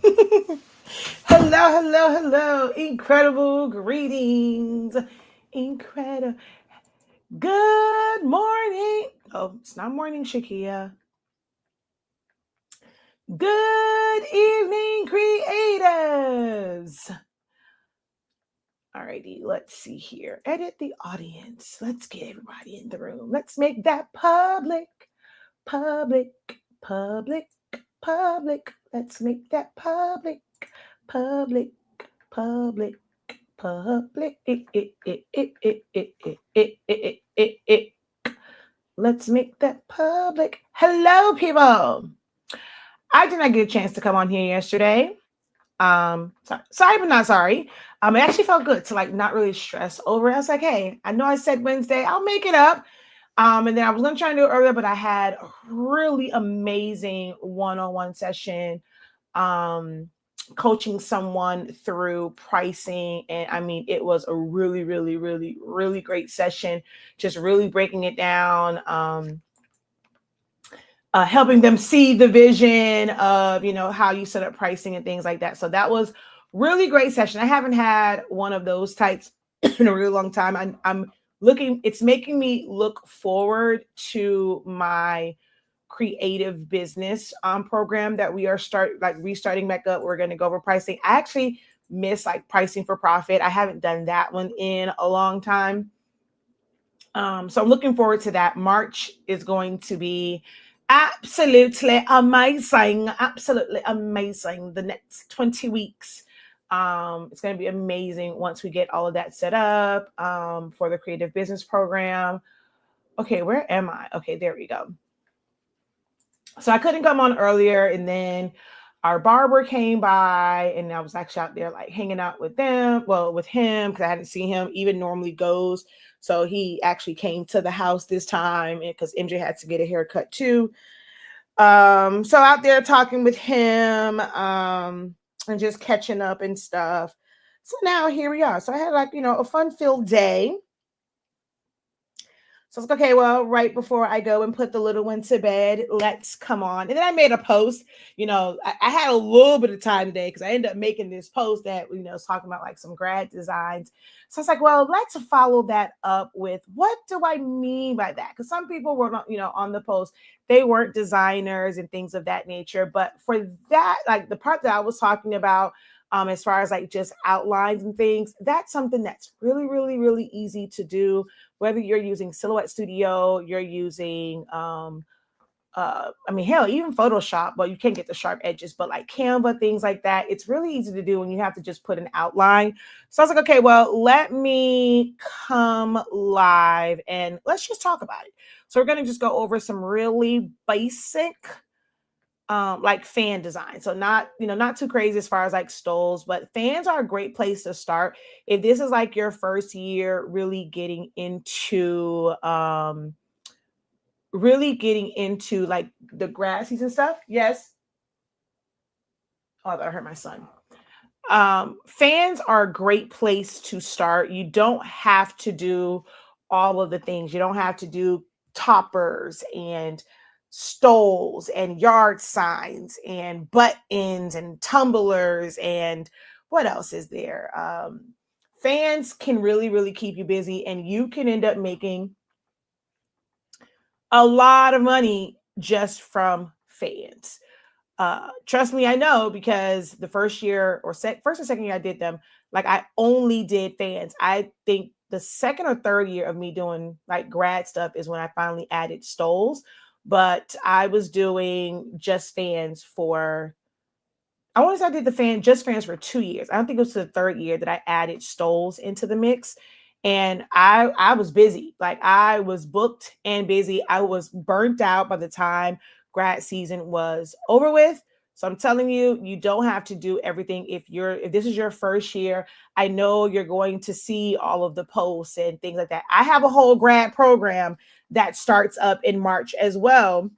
Hello, hello, hello. Incredible greetings. Incredible. Good morning. Oh, it's not morning, Shakia. Good evening, creatives. Alrighty, let's see here. Edit the audience. Let's get everybody in the room. Let's make that public, public, public, public. Let's make that public, public, public. Public. Let's make that public. Hello, people. I did not get a chance to come on here yesterday. Sorry, but not sorry. It actually felt good to like not really stress over it. I was like, hey, I know I said Wednesday, I'll make it up. And then I was gonna try and do it earlier, but I had a really amazing one-on-one session. Um, coaching someone through pricing, and I mean it was a really really really really great session, just really breaking it down, helping them see the vision of how you set up pricing and things like that. So that was really great session. I haven't had one of those types in a really long time. I'm looking, it's making me look forward to my creative business program that we are restarting back up. We're going to go over pricing. I actually miss like pricing for profit. I haven't done that one in a long time. So I'm looking forward to that. March is going to be absolutely amazing. Absolutely amazing. The next 20 weeks. It's going to be amazing once we get all of that set up for the creative business program. Okay, where am I? Okay, there we go. So I couldn't come on earlier, and then our barber came by, and I was actually out there like hanging out with them. Well, with him, because I hadn't seen him even normally goes. So he actually came to the house this time because MJ had to get a haircut too. So out there talking with him, and just catching up and stuff. So now here we are. So I had like, a fun-filled day. So I was like, okay, well, right before I go and put the little one to bed, let's come on. And then I made a post. I had a little bit of time today because I ended up making this post that, was talking about like some grad designs. So I was like, well, let's follow that up with what do I mean by that? Because some people were not, on the post, they weren't designers and things of that nature. But for that, like the part that I was talking about, as far as like just outlines and things, that's something that's really, really, really easy to do. Whether you're using Silhouette Studio, you're using, I mean, hell, even Photoshop, but you can't get the sharp edges, but like Canva, things like that, it's really easy to do when you have to just put an outline. So I was like, okay, well, let me come live and let's just talk about it. So we're going to just go over some really basic like fan design. So not too crazy as far as like stoles, but fans are a great place to start. If this is like your first year really getting into like the grad season stuff. Yes. Oh, that hurt my son. Fans are a great place to start. You don't have to do all of the things. You don't have to do toppers and stoles and yard signs and buttons and tumblers and what else is there? Fans can really, really keep you busy, and you can end up making a lot of money just from fans. Trust me, I know, because the first year or first or second year I did them, like I only did fans. I think the second or third year of me doing like grad stuff is when I finally added stoles. But I was doing just fans for, I want to say I did just fans for 2 years. I don't think it was the third year that I added stoles into the mix. And I was busy. Like I was booked and busy. I was burnt out by the time grad season was over with. So I'm telling you, you don't have to do everything. If this is your first year, I know you're going to see all of the posts and things like that. I have a whole grad program that starts up in March as well.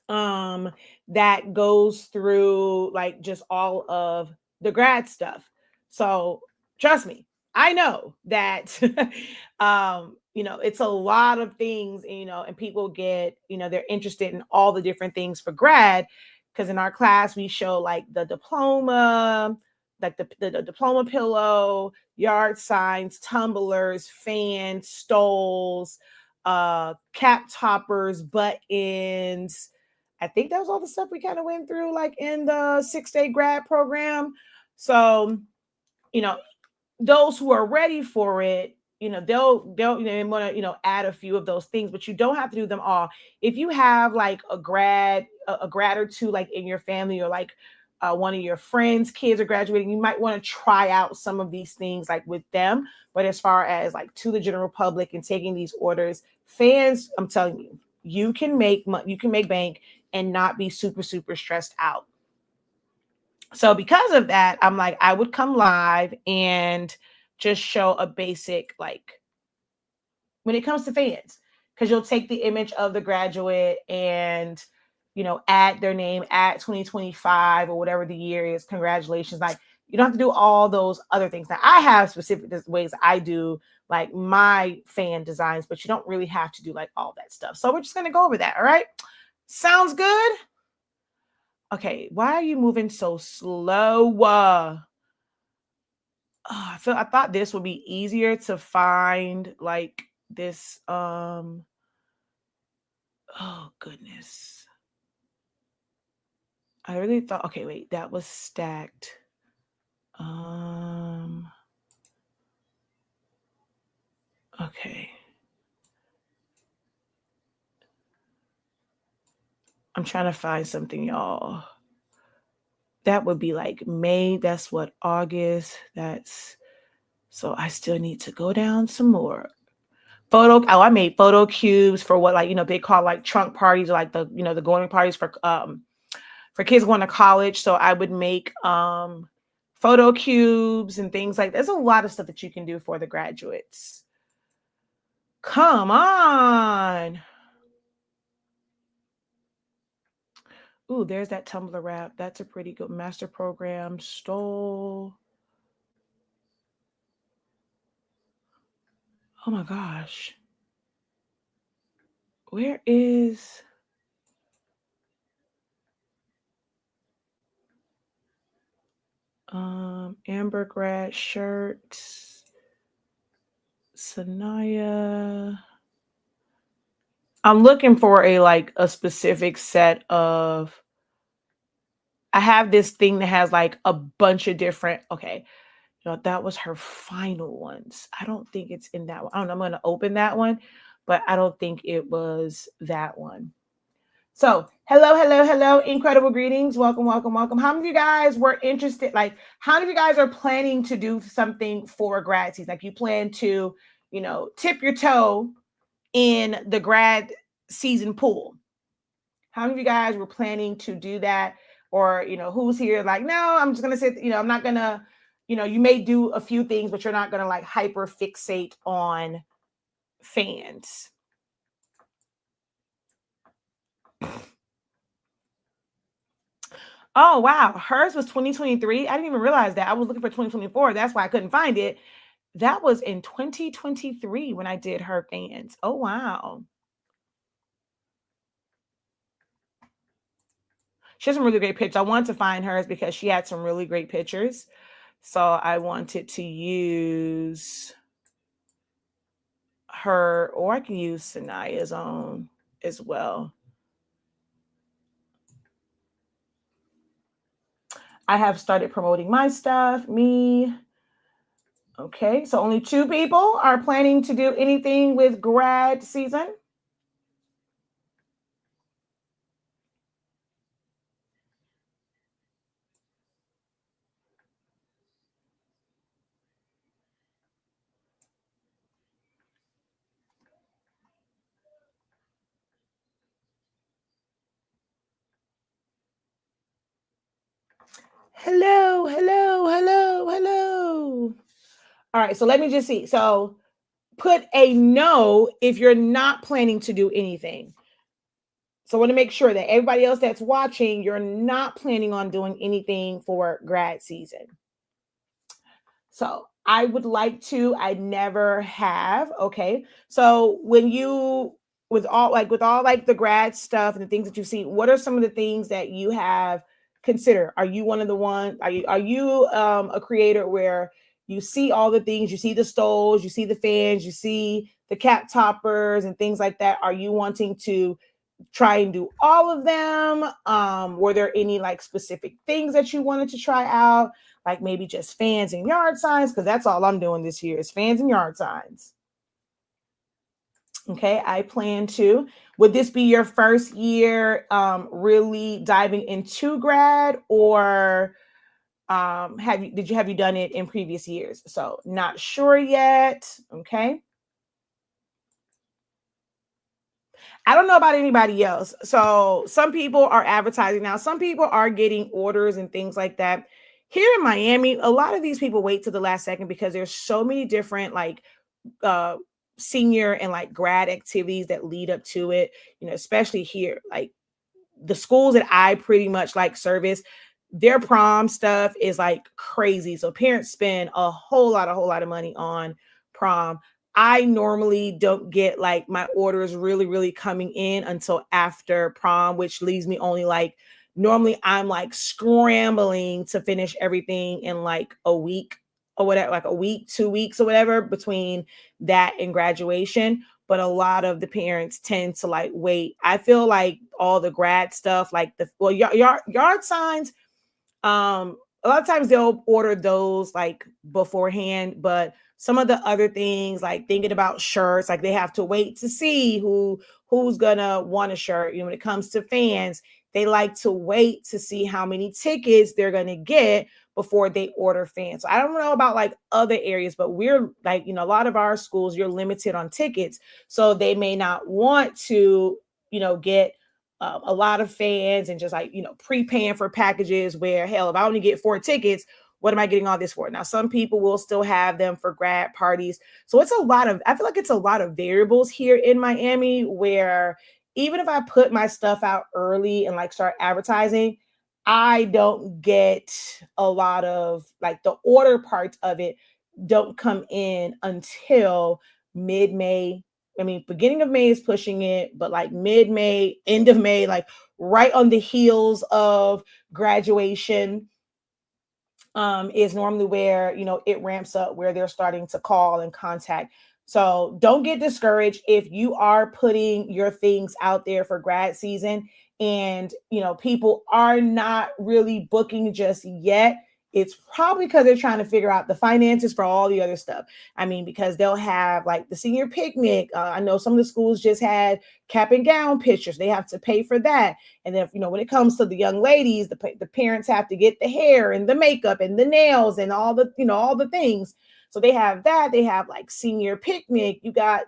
That goes through like just all of the grad stuff. So trust me, I know that it's a lot of things, and people get, they're interested in all the different things for grad because in our class we show like the diploma, like the diploma pillow, yard signs, tumblers, fans, stoles, cap toppers, buttons. I think that was all the stuff we kind of went through like in the 6-day grad program. So, you know, those who are ready for it, they'll want to add a few of those things, but you don't have to do them all. If you have like a grad or two like in your family, or like one of your friends kids are graduating, you might want to try out some of these things like with them. But as far as like to the general public and taking these orders, fans, I'm telling you, you can make bank and not be super stressed out. So because of that, I'm like, I would come live and just show a basic, like, when it comes to fans, because you'll take the image of the graduate and, add their name, add 2025 or whatever the year is. Congratulations. Like, you don't have to do all those other things. Now, I have specific ways I do like my fan designs, but you don't really have to do like all that stuff. So we're just going to go over that. All right. Sounds good. Okay, why are you moving so slow? I thought this would be easier to find, like this. Oh goodness. I really thought, okay, wait, that was stacked. Okay. I'm trying to find something, y'all. That would be like May. That's what, August. So I still need to go down some more. I made photo cubes for what, like, they call like trunk parties, or like the going parties for kids going to college. So I would make photo cubes and things like that. There's a lot of stuff that you can do for the graduates. Come on. Ooh, there's that Tumblr wrap. That's a pretty good master program. Stole. Oh my gosh. Where is Amber Grad shirts? Sanaya. I'm looking for a specific set of. I have this thing that has like a bunch of different. Okay, that was her final ones. I don't think it's in that one. I don't know. I'm going to open that one, but I don't think it was that one. So, hello, incredible greetings. Welcome. How many of you guys were interested? Like, how many of you guys are planning to do something for grad season? Like, you plan to, tip your toe in the grad season pool. How many of you guys were planning to do that? Or, who's here like, no, I'm just going to sit, I'm not going to, you may do a few things, but you're not going to like hyper fixate on fans. Oh, wow. Hers was 2023. I didn't even realize that. I was looking for 2024. That's why I couldn't find it. That was in 2023 when I did her fans. Oh, wow. She has some really great pictures. I wanted to find hers because she had some really great pictures. So I wanted to use her, or I can use Sanaya's own as well. I have started promoting my stuff, me. Okay, so only 2 people are planning to do anything with grad season. Hello. All right, so let me just see. So put a no if you're not planning to do anything. So I want to make sure that everybody else that's watching, you're not planning on doing anything for grad season. So I would like to, I never have. Okay. So when you with all like the grad stuff and the things that you see, what are some of the things that you have considered? Are you one of the ones, are you a creator where you see all the things, you see the stoves, you see the fans, you see the cap toppers and things like that? Are you wanting to try and do all of them? Were there any like specific things that you wanted to try out? Like maybe just fans and yard signs? Because that's all I'm doing this year is fans and yard signs. Okay, I plan to. Would this be your first year really diving into grad, or have you done it in previous years? So not sure yet. Okay. I don't know about anybody else. So some people are advertising now. Some people are getting orders and things like that. Here in Miami, a lot of these people wait to the last second because there's so many different like uh senior and like grad activities that lead up to it, especially here. Like the schools that I pretty much like service, their prom stuff is like crazy. So parents spend a whole lot of money on prom. I normally don't get like my orders really coming in until after prom, which leaves me only like normally I'm like scrambling to finish everything in like a week or whatever, like a week, 2 weeks or whatever between that and graduation. But a lot of the parents tend to like wait. I feel like all the grad stuff, like yard signs, a lot of times they'll order those like beforehand, but some of the other things like thinking about shirts, like they have to wait to see who's gonna want a shirt. When it comes to fans, they like to wait to see how many tickets they're gonna get before they order fans. So I don't know about like other areas, but we're like, a lot of our schools, you're limited on tickets. So they may not want to, get a lot of fans and just like, pre-paying for packages where hell, if I only get 4 tickets, what am I getting all this for? Now, some people will still have them for grad parties. So I feel like it's a lot of variables here in Miami where even if I put my stuff out early and like start advertising, I don't get a lot of like the order parts of it don't come in until mid-May. I mean, beginning of May is pushing it, but like mid-May, end of May, like right on the heels of graduation, is normally where it ramps up, where they're starting to call and contact. So don't get discouraged if you are putting your things out there for grad season and people are not really booking just yet. It's probably because they're trying to figure out the finances for all the other stuff. I mean, because they'll have like the senior picnic. I know some of the schools just had cap and gown pictures. They have to pay for that. And then, when it comes to the young ladies, the parents have to get the hair and the makeup and the nails and all the things. So they have that. They have like senior picnic. You got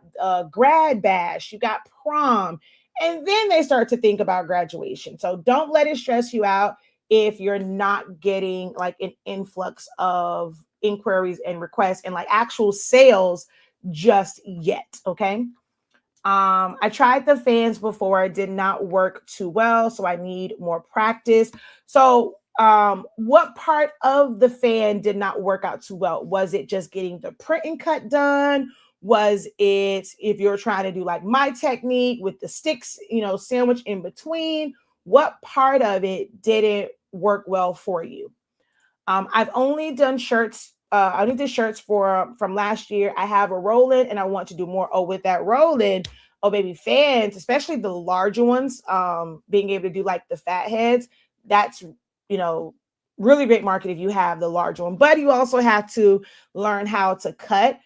grad bash. You got prom. And then they start to think about graduation. So don't let it stress you out if you're not getting like an influx of inquiries and requests and like actual sales just yet. Okay. I tried the fans before, it did not work too well, so I need more practice. So, what part of the fan did not work out too well? Was it just getting the print and cut done? Was it if you're trying to do like my technique with the sticks, sandwich in between? What part of it didn't work well for you? I've only done shirts. I only did shirts from last year. I have a roll-in and I want to do more. Oh, with that roll-in, oh baby, fans, especially the larger ones, being able to do like the fat heads, that's you know really great market if you have the larger one. But you also have to learn how to cut.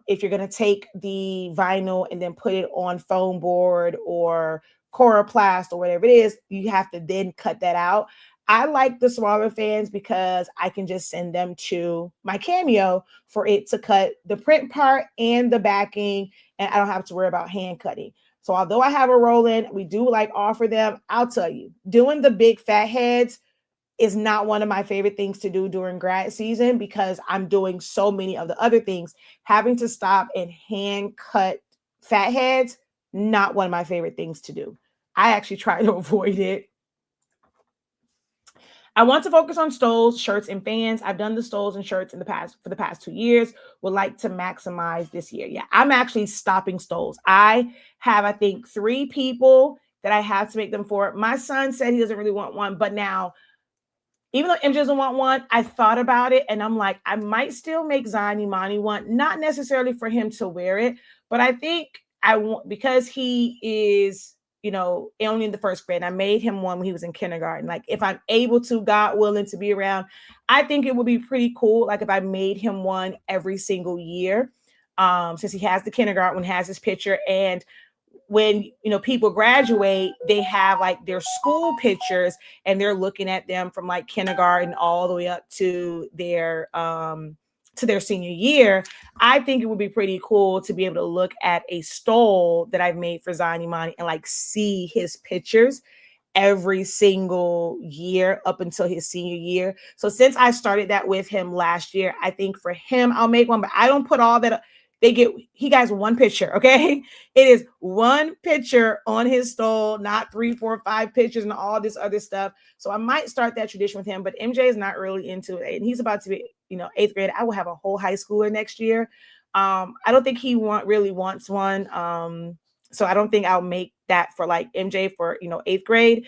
If you're gonna take the vinyl and then put it on foam board or coroplast or whatever it is, you have to then cut that out. I like the smaller fans because I can just send them to my Cameo for it to cut the print part and the backing, and I don't have to worry about hand cutting. So although I have a roll-in, we do like offer them. I'll tell you, doing the big fat heads is not one of my favorite things to do during grad season because I'm doing so many of the other things. Having to stop and hand cut fat heads, not one of my favorite things to do. I actually try to avoid it. I want to focus on stoles, shirts, and fans. I've done the stoles and shirts in the past for the past 2 years. Would like to maximize this year. Yeah, I'm actually stopping stoles. I have, I think, 3 people that I have to make them for. My son said he doesn't really want one, but now, even though MJ doesn't want one, I thought about it and I'm like, I might still make Zion Imani one, not necessarily for him to wear it, but I think I want, because he is, only in the first grade. I made him one when he was in kindergarten. Like, if I'm able to, God willing, to be around, I think it would be pretty cool. Like, if I made him one every single year, since he has the kindergarten, has his picture, and when people graduate, they have like their school pictures and they're looking at them from like kindergarten all the way up to their senior year. I think it would be pretty cool to be able to look at a stole that I've made for Zion Imani and like see his pictures every single year up until his senior year. So since I started that with him last year, I think for him I'll make one, but I don't put all that. He guys one picture, okay? It is one picture on his stole, not 3, 4, 5 pictures and all this other stuff. So I might start that tradition with him, but MJ is not really into it. And he's about to be, 8th grade. I will have a whole high schooler next year. I don't think he really wants one. So I don't think I'll make that for like MJ for, 8th grade.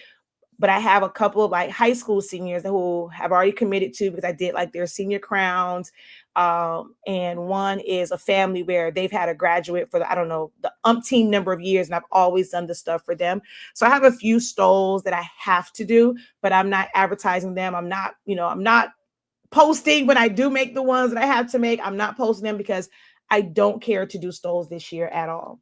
But I have a couple of like high school seniors who have already committed to, because I did like their senior crowns. And one is a family where they've had a graduate for the umpteen number of years, and I've always done the stuff for them. So I have a few stoles that I have to do, but I'm not advertising them. I'm not posting when I do make the ones that I have to make. I'm not posting them because I don't care to do stoles this year at all.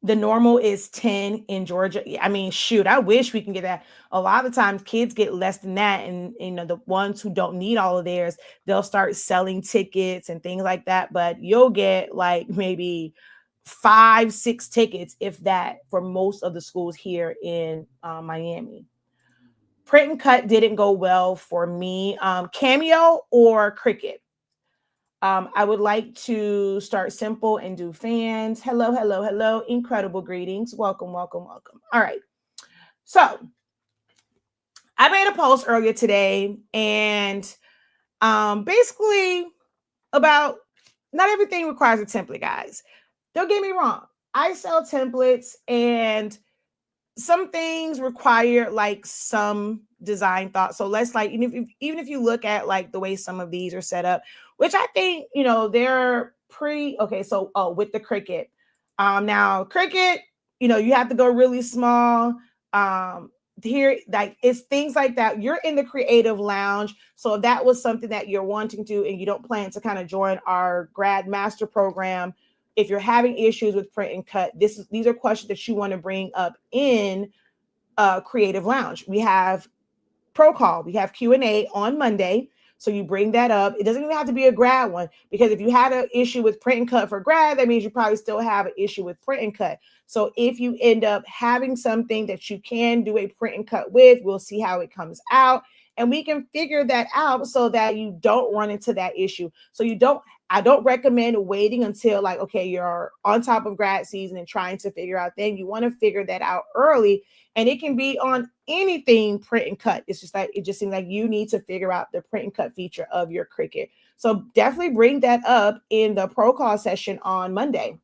The normal is 10 in Georgia. I mean, shoot, I wish we can get that. A lot of times kids get less than that. And, the ones who don't need all of theirs, they'll start selling tickets and things like that. But you'll get like maybe 5, 6 tickets, if that, for most of the schools here in Miami. Print and cut didn't go well for me. Cameo or Cricut? I would like to start simple and do fans. Hello, hello, hello. Incredible greetings. Welcome, welcome, welcome. All right. So I made a post earlier today, and basically about not everything requires a template, guys. Don't get me wrong. I sell templates, and some things require like some design thought. So let's like, even if you look at like the way some of these are set up, which I think, they're pretty okay. So with the Cricut, now Cricut, you have to go really small. Here, like, it's things like that. You're in the creative lounge. So if that was something that you're wanting to, and you don't plan to kind of join our grad master program, if you're having issues with print and cut, these are questions that you want to bring up in creative lounge. We have pro call, we have Q&A on Monday. So you bring that up. It doesn't even have to be a grad one, because if you had an issue with print and cut for grad, that means you probably still have an issue with print and cut. So if you end up having something that you can do a print and cut with, we'll see how it comes out, and we can figure that out so that you don't run into that issue. So I don't recommend waiting until like, okay, you're on top of grad season and trying to figure out things. You want to figure that out early, and it can be on anything print and cut. It's just like, it just seems like you need to figure out the print and cut feature of your Cricut. So definitely bring that up in the pro call session on Monday.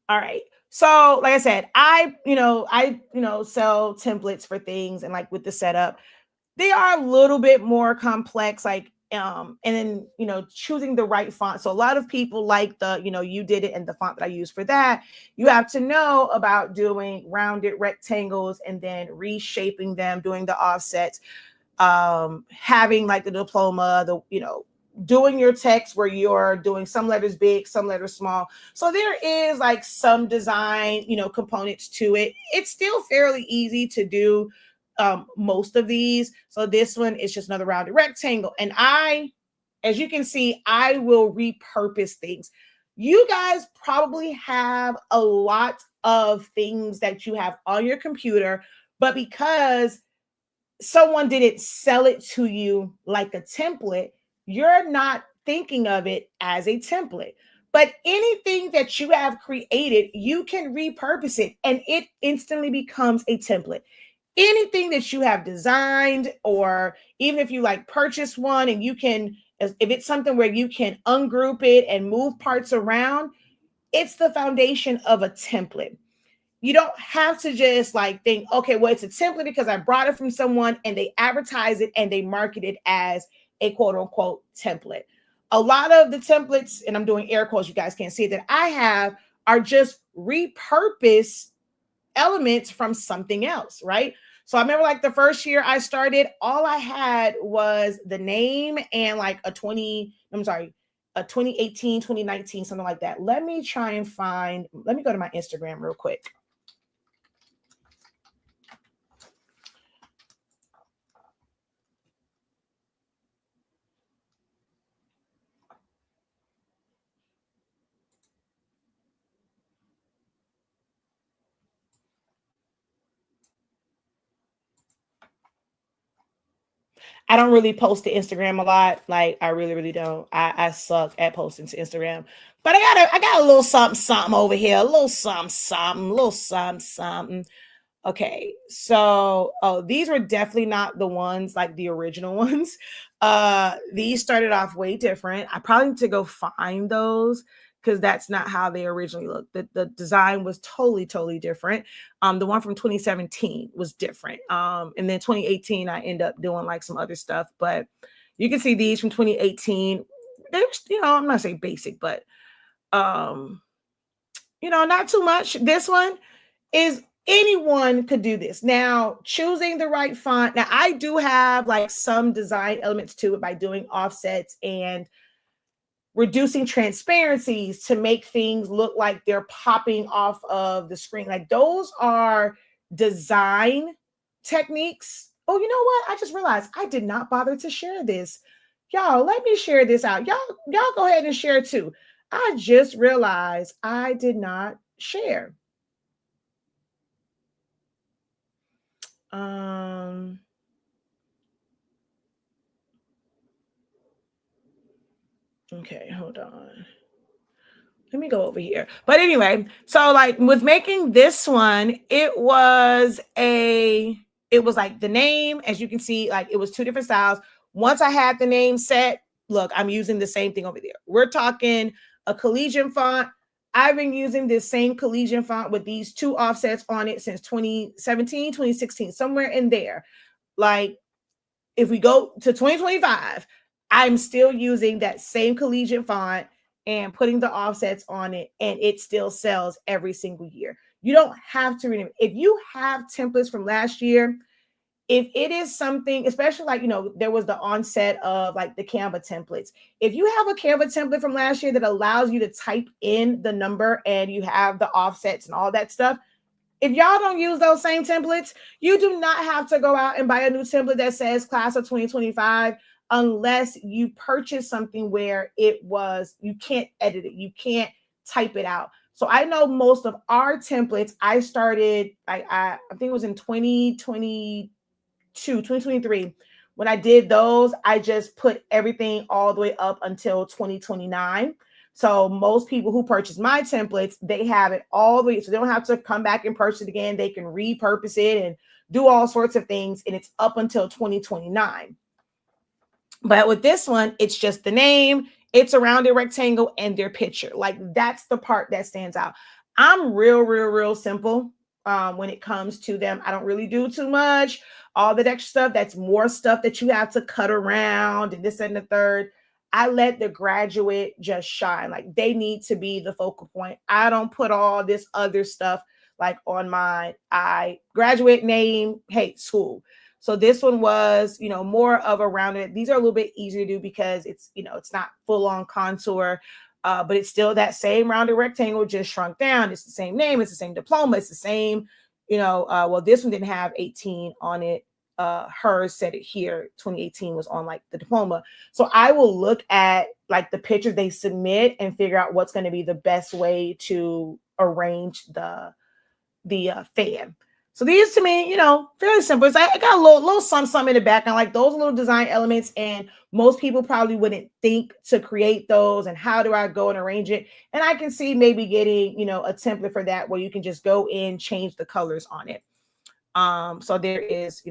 All right. So like I said, I sell templates for things, and like with the setup, they are a little bit more complex, like and then choosing the right font. So a lot of people like the you did it, and the font that I use for that. You have to know about doing rounded rectangles and then reshaping them, doing the offsets, having like the diploma, doing your text where you're doing some letters big, some letters small. So there is like some design components to it. It's still fairly easy to do most of these. So this one is just another rounded rectangle. And as you can see, I will repurpose things. You guys probably have a lot of things that you have on your computer, but because someone didn't sell it to you like a template, you're not thinking of it as a template. But anything that you have created, you can repurpose it and it instantly becomes a template. Anything that you have designed, or even if you like purchase one and you can, if it's something where you can ungroup it and move parts around, it's the foundation of a template. You don't have to just like think, okay, well, it's a template because I brought it from someone and they advertise it and they market it as a quote unquote template. A lot of the templates, and I'm doing air quotes, you guys can't see it, that I have are just repurposed elements from something else, right? So I remember like the first year I started, all I had was the name and like a 2018, 2019, something like that. Let me try and find, let me go to my Instagram real quick. I don't really post to Instagram a lot. Like I really, really don't. I suck at posting to Instagram. But I got a little something over here. A little something, a little something. Okay, so these were definitely not the ones like the original ones. These started off way different. I probably need to go find those because that's not how they originally looked. The design was totally different. The one from 2017 was different. And then 2018, I end up doing like some other stuff, but you can see these from 2018. They're, I'm not saying basic, but not too much. This one is anyone could do this. Now, choosing the right font. Now, I do have like some design elements to it by doing offsets and reducing transparencies to make things look like they're popping off of the screen. Like those are design techniques. Oh, you know what? I just realized I did not bother to share this. Y'all, let me share this out. Y'all go ahead and share too. I just realized I did not share. Okay, hold on. Let me go over here. But anyway, so like with making this one, it was like the name, as you can see, like it was two different styles. Once I had the name set, look, I'm using the same thing over there. We're talking a collegiate font. I've been using this same collegiate font with these two offsets on it since 2017, 2016, somewhere in there. Like if we go to 2025, I'm still using that same collegiate font and putting the offsets on it, and it still sells every single year. You don't have to remember. If you have templates from last year, if it is something, especially like, there was the onset of like the Canva templates. If you have a Canva template from last year that allows you to type in the number and you have the offsets and all that stuff, if y'all don't use those same templates, you do not have to go out and buy a new template that says class of 2025 unless you purchase something where you can't edit it, you can't type it out. So I know most of our templates, I started, I think it was in 2023. When I did those, I just put everything all the way up until 2029. So most people who purchase my templates, they have it all the way. So they don't have to come back and purchase it again. They can repurpose it and do all sorts of things. And it's up until 2029. But with this one, it's just the name, it's a rounded rectangle, and their picture. Like that's the part that stands out. I'm real simple when it comes to them. I don't really do too much. All that extra stuff, that's more stuff that you have to cut around and this and the third. I let the graduate just shine. Like they need to be the focal point. I don't put all this other stuff like on my graduate name, hey, school. So this one was, more of a rounded. These are a little bit easier to do because it's, it's not full on contour, but it's still that same rounded rectangle, just shrunk down. It's the same name. It's the same diploma. It's the same, well, this one didn't have 18 on it. Hers said it here. 2018 was on like the diploma. So I will look at like the pictures they submit and figure out what's going to be the best way to arrange the fan. So these to me, fairly simple. It's like I got a little something in the background, like those little design elements, and most people probably wouldn't think to create those. And how do I go and arrange it? And I can see maybe getting, a template for that where you can just go in, change the colors on it. So there is,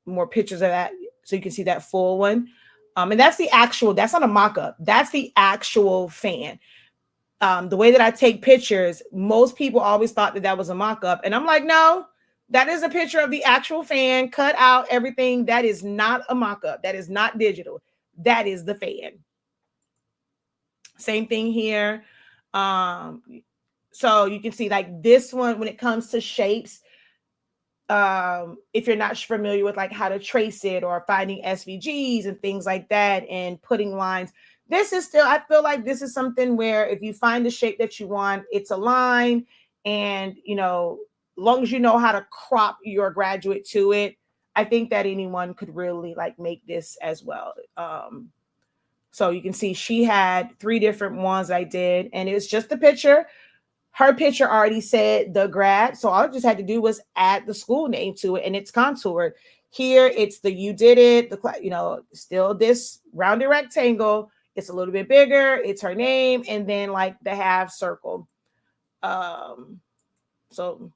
more pictures of that, so you can see that full one. And that's that's not a mock-up. That's the actual fan. The way that I take pictures, most people always thought that was a mock-up. And I'm like, no, that is a picture of the actual fan, cut out everything. That is not a mock-up. That is not digital. That is the fan. Same thing here. So you can see like this one, when it comes to shapes, if you're not familiar with like how to trace it or finding SVGs and things like that and putting lines, this is still, I feel like this is something where if you find the shape that you want, it's a line, and long as you know how to crop your graduate to it, I think that anyone could really like make this as well. So you can see she had 3 different ones I did, and it's just the picture. Her picture already said the grad, so all I just had to do was add the school name to it, and it's contoured. Here, it's the you did it, still this rounded rectangle. It's a little bit bigger. It's her name, and then like the half circle. So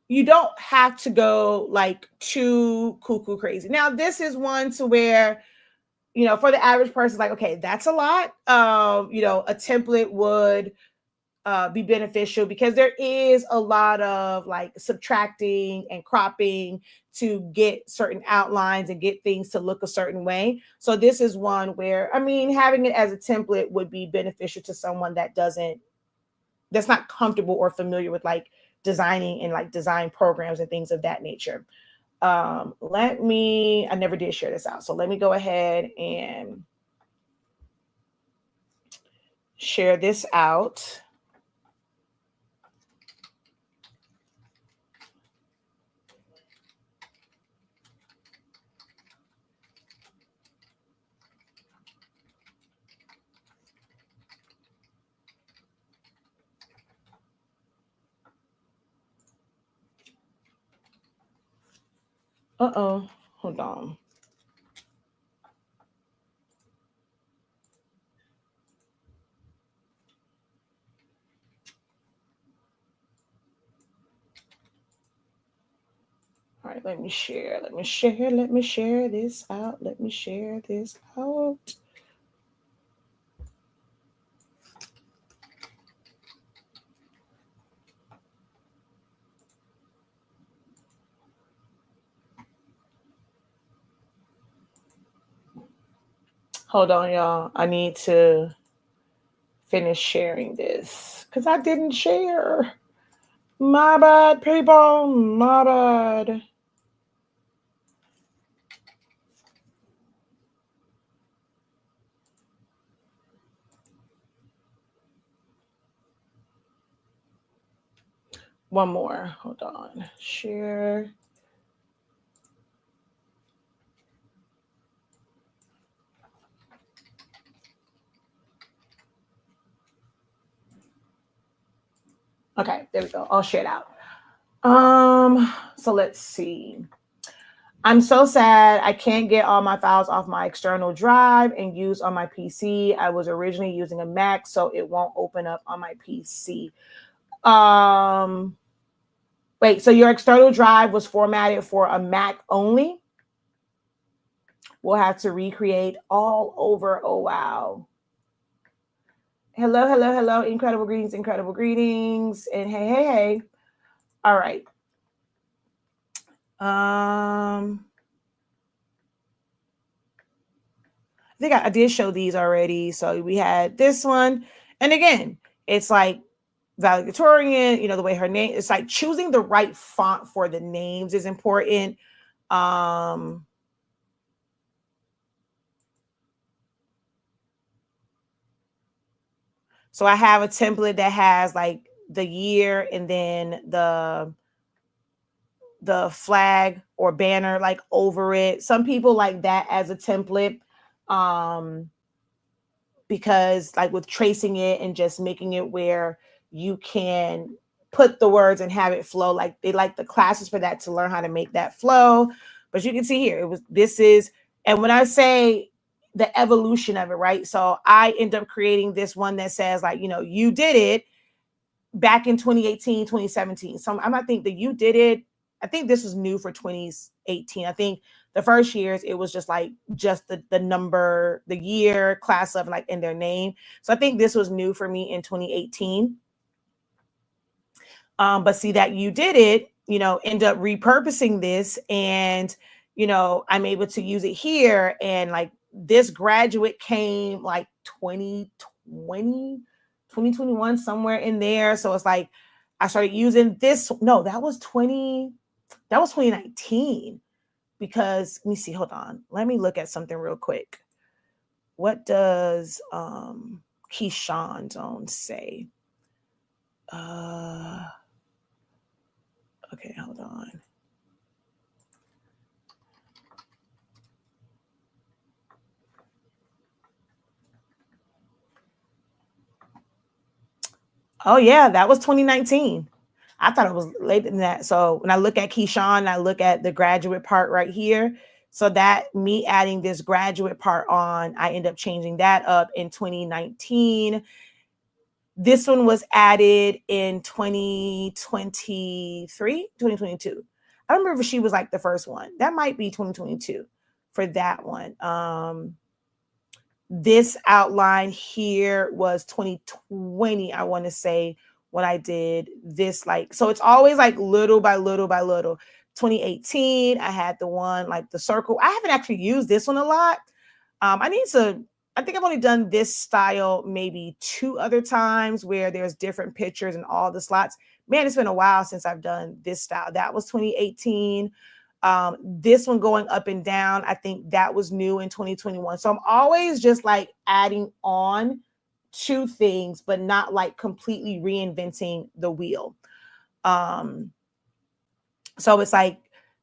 you don't have to go like too cuckoo crazy. Now, this is one to where, for the average person, like, okay, that's a lot. A template would be beneficial because there is a lot of like subtracting and cropping to get certain outlines and get things to look a certain way. So this is one where, having it as a template would be beneficial to someone that's not comfortable or familiar with like designing and like design programs and things of that nature. I never did share this out. So let me go ahead and share this out. Hold on. All right, let me share this out. Hold on, y'all. I need to finish sharing this because I didn't share. My bad, people. My bad. One more. Hold on. Share. Okay, there we go. I'll share it out. So let's see. I'm so sad I can't get all my files off my external drive and use on my PC. I was originally using a Mac, so it won't open up on my PC. Wait, so your external drive was formatted for a Mac only? We'll have to recreate all over. Oh, wow. Hello. Incredible greetings. And hey. All right. I think I did show these already. So we had this one. And again, it's like valedictorian, the way her name, it's like choosing the right font for the names is important. So I have a template that has like the year and then the flag or banner like over it. Some people like that as a template, because like with tracing it and just making it where you can put the words and have it flow. Like they like the classes for that to learn how to make that flow. But you can see here, and when I say the evolution of it, right? So I end up creating this one that says like, you did it back in 2018, 2017. So I think that you did it. I think this was new for 2018. I think the first years it was just the number, the year, class of like in their name. So I think this was new for me in 2018. But see that you did it, end up repurposing this, and I'm able to use it here. And like this graduate came like 2020, 2021, somewhere in there. So it's like I started using this. No, that was 2019. Because let me see, hold on. Let me look at something real quick. What does Keyshawn Zone say? Okay, hold on. Oh yeah, that was 2019. I thought it was later than that. So when I look at Keyshawn, I look at the graduate part right here. So that me adding this graduate part on, I end up changing that up in 2019. This one was added in 2023, 2022. I don't remember if she was like the first one. That might be 2022 for that one. This outline here was 2020, I want to say, when I did this. Like, so it's always like little by little by little. 2018, I had the one like the circle. I haven't actually used this one a lot. I think I've only done this style maybe 2 other times where there's different pictures and all the slots. Man, it's been a while since I've done this style. That was 2018. This one going up and down, I think that was new in 2021. So I'm always just like adding on to things, but not like completely reinventing the wheel. So it's like,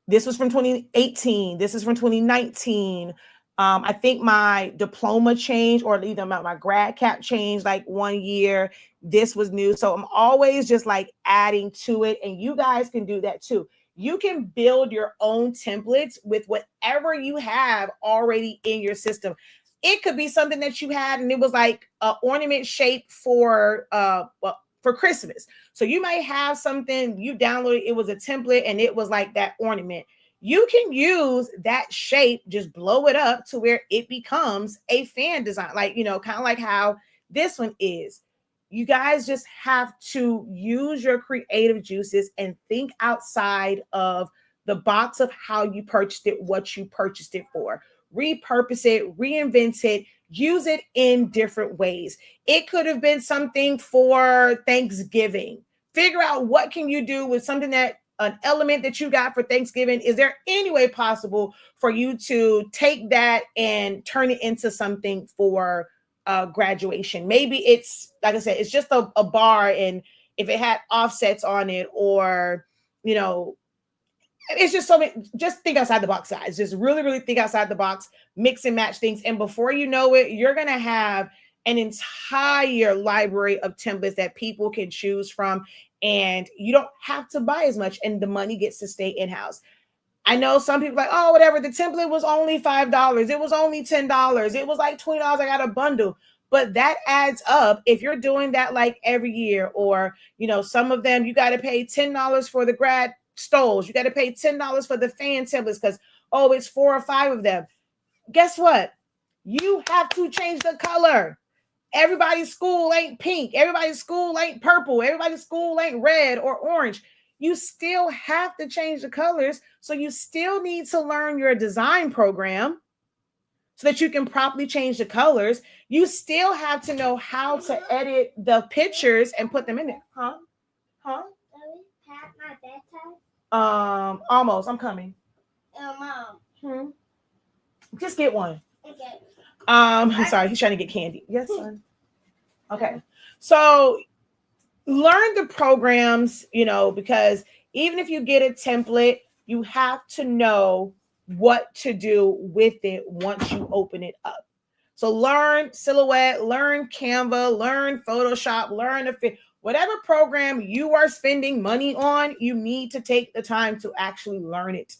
this was from 2018. This is from 2019. I think my diploma changed, or either my grad cap changed like 1 year. This was new. So I'm always just like adding to it. And you guys can do that too. You can build your own templates with whatever you have already in your system. It could be something that you had and it was like an ornament shape for Christmas. So you might have something you downloaded, it was a template and it was like that ornament. You can use that shape, just blow it up to where it becomes a fan design. Like, kind of like how this one is. You guys just have to use your creative juices and think outside of the box of how you purchased it, what you purchased it for. Repurpose it, reinvent it, use it in different ways. It could have been something for Thanksgiving. Figure out what can you do with something an element that you got for Thanksgiving. Is there any way possible for you to take that and turn it into something for graduation? Maybe it's, like I said, it's just a bar, and if it had offsets on it, or it's just something. Just think outside the box, guys. Just really, really think outside the box, mix and match things, and before you know it, you're gonna have an entire library of templates that people can choose from, and you don't have to buy as much, and the money gets to stay in-house. I know some people like, oh, whatever, the template was only $5. It was only $10. It was like $20. I got a bundle. But that adds up if you're doing that like every year, or, some of them, you got to pay $10 for the grad stoles. You got to pay $10 for the fan templates because, oh, it's 4 or 5 of them. Guess what? You have to change the color. Everybody's school ain't pink. Everybody's school ain't purple. Everybody's school ain't red or orange. You still have to change the colors. So you still need to learn your design program so that you can properly change the colors. You still have to know how to edit the pictures and put them in there. Huh? Are we past my bedtime? Almost. I'm coming. Mom. Just get one. Okay. I'm sorry. He's trying to get candy. Yes, son. Okay. So learn the programs, because even if you get a template, you have to know what to do with it once you open it up. So learn Silhouette, learn Canva, learn Photoshop, learn Whatever program you are spending money on, you need to take the time to actually learn it,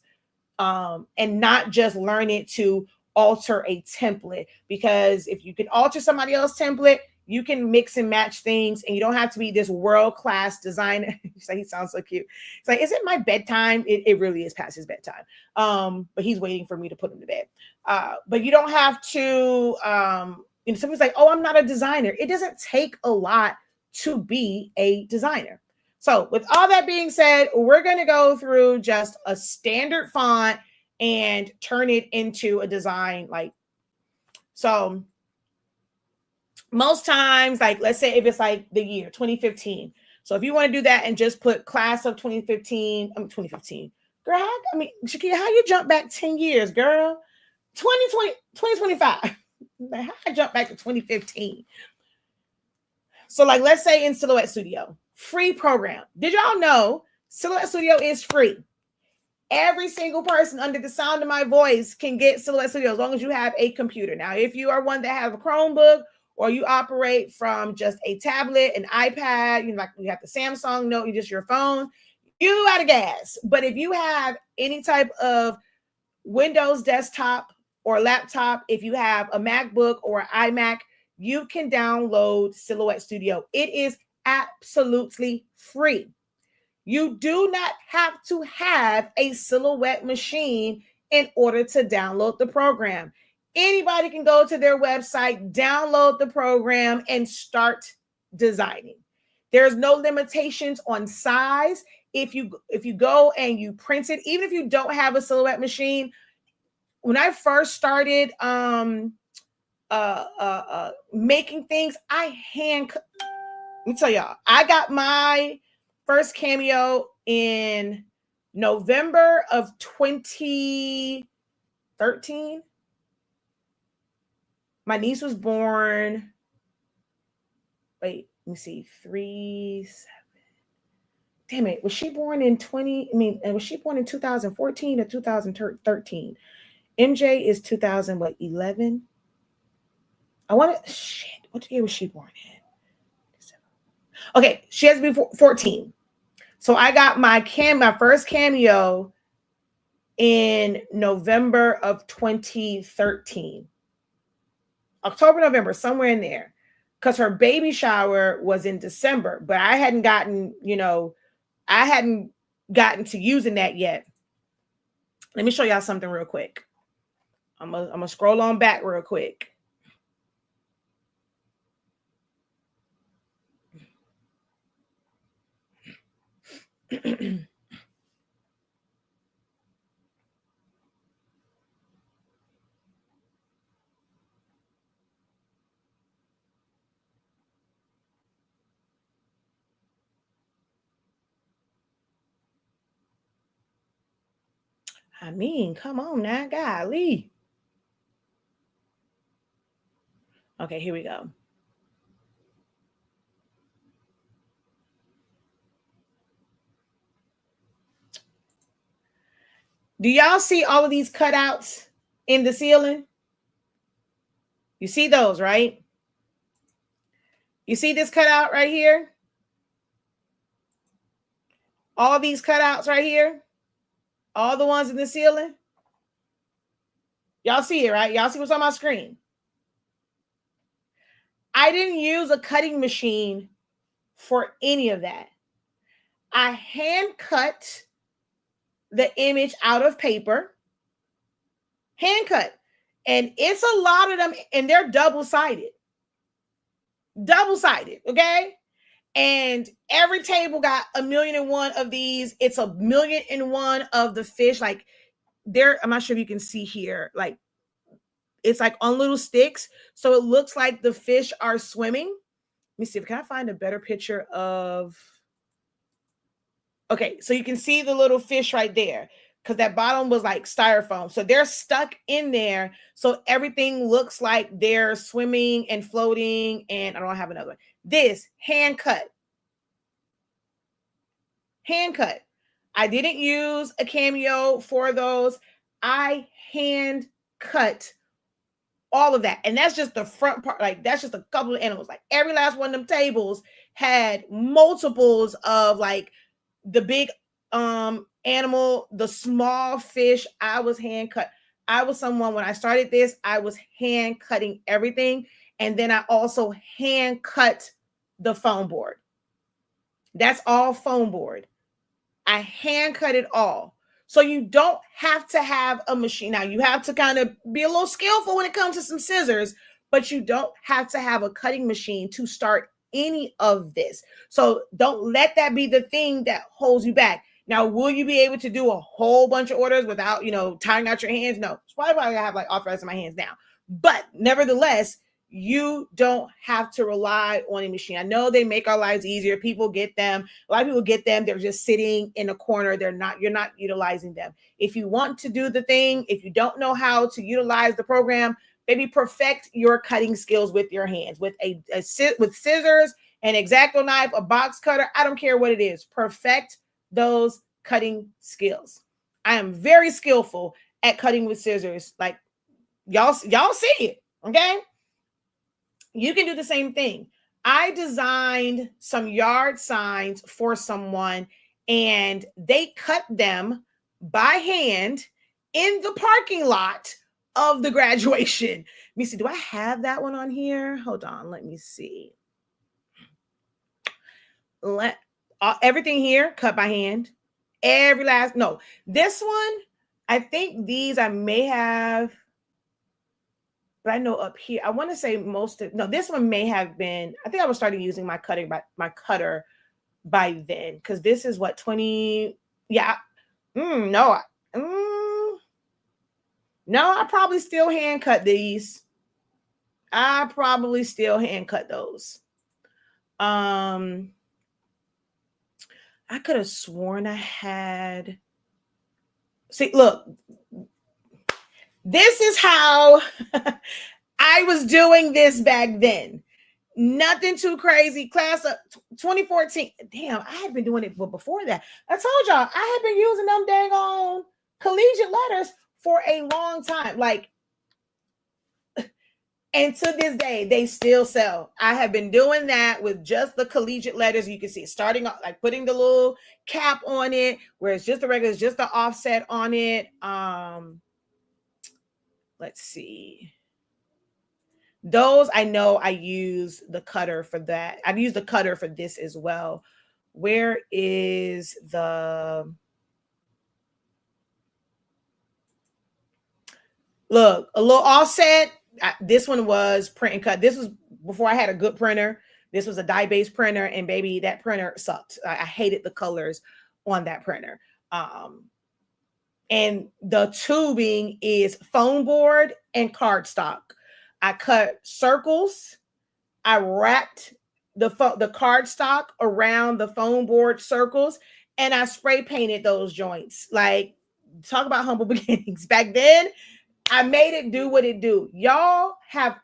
and not just learn it to alter a template. Because if you can alter somebody else's template, you can mix and match things, and you don't have to be this world-class designer. He sounds so cute. It's like, is it my bedtime? It really is past his bedtime. But he's waiting for me to put him to bed. But you don't have to, somebody's like, oh, I'm not a designer. It doesn't take a lot to be a designer. So with all that being said, we're going to go through just a standard font and turn it into a design. So most times, let's say if it's like the year 2015. So if you want to do that and just put class of 2015, 2015. Girl, Shakia, how you jump back 10 years, girl? 2020, 2025. How I jump back to 2015? So let's say in Silhouette Studio, free program. Did y'all know Silhouette Studio is free? Every single person under the sound of my voice can get Silhouette Studio as long as you have a computer. Now, if you are one that has a Chromebook, or you operate from just a tablet, an iPad, you have the Samsung Note, just your phone, you out of gas. But if you have any type of Windows desktop or laptop, if you have a MacBook or an iMac, you can download Silhouette Studio. It is absolutely free. You do not have to have a Silhouette machine in order to download the program. Anybody can go to their website, download the program, and start designing. There's no limitations on size. If you go and you print it, even if you don't have a Silhouette machine, when I first started making things, I let me tell y'all, I got my first Cameo in November of 2013. My niece was born. Wait, let me see. 3, 7. Damn it. Was she born in 2014 or 2013? MJ is 2011. I want to, shit. What year was she born in? Okay, she has to be 14. So I got my first Cameo in November of 2013. October, November, somewhere in there. Because her baby shower was in December, but I hadn't gotten to using that yet. Let me show y'all something real quick. I'm gonna scroll on back real quick. Come on now, golly. Okay, here we go. Do y'all see all of these cutouts in the ceiling? You see those, right? You see this cutout right here? All these cutouts right here? All the ones in the ceiling? Y'all see it, right? Y'all see what's on my screen? I didn't use a cutting machine for any of that. I hand cut the image out of paper. Hand cut. And it's a lot of them, and they're double-sided. Double-sided, okay? And every table got 1,000,001 of these. It's 1,000,001 of the fish. I'm not sure if you can see here. It's on little sticks. So it looks like the fish are swimming. Let me see if I can find a better picture of. Okay, so you can see the little fish right there, because that bottom was styrofoam. So they're stuck in there. So everything looks like they're swimming and floating. And I don't have another one. This hand cut. Hand cut. I didn't use a Cameo for those. I hand cut all of that. And that's just the front part. Like, that's just a couple of animals. Like, every last one of them tables had multiples of like the big animal, the small fish. I was hand cut. I was someone, when I started this, I was hand cutting everything. And then I also hand cut the foam board. That's all foam board. I hand cut it all. So you don't have to have a machine. Now, you have to kind of be a little skillful when it comes to some scissors, but you don't have to have a cutting machine to start any of this. So don't let that be the thing that holds you back. Now, will you be able to do a whole bunch of orders without, tiring out your hands? No. It's probably why I have like arthritis in my hands now. But nevertheless, you don't have to rely on a machine. I know they make our lives easier. People get them. A lot of people get them. They're just sitting in a corner. You're not utilizing them. If you want to do the thing, if you don't know how to utilize the program, maybe perfect your cutting skills with your hands, with with scissors, an X-Acto knife, a box cutter. I don't care what it is. Perfect those cutting skills. I am very skillful at cutting with scissors. Like, y'all see it, okay? You can do the same thing. I designed some yard signs for someone, and they cut them by hand in the parking lot of the graduation. Let me see. Do I have that one on here? Hold on. Let me see. Everything here cut by hand. This one, I think these I may have. But I know up here, I want to say this one may have been, I think I was starting using my cutter by then, because this is what, 20, yeah. No, I probably still hand cut these. I probably still hand cut those. I could have sworn I had, see, look, this is how I was doing this back then. Nothing too crazy. Class of 2014. Damn, I had been doing it before that. I told y'all, I had been using them dang on collegiate letters for a long time. Like, and to this day, they still sell. I have been doing that with just the collegiate letters. You can see it starting off, like putting the little cap on it, where it's just the regular, it's just the offset on it. Let's see. Those, I know I use the cutter for that. I've used the cutter for this as well. Where is the... Look, a little offset. This one was print and cut. This was before I had a good printer. This was a dye-based printer, and baby, that printer sucked. I hated the colors on that printer. And the tubing is foam board and cardstock. I cut circles. I wrapped the cardstock around the foam board circles, and I spray painted those joints. Like, talk about humble beginnings. Back then, I made it do what it do. Y'all have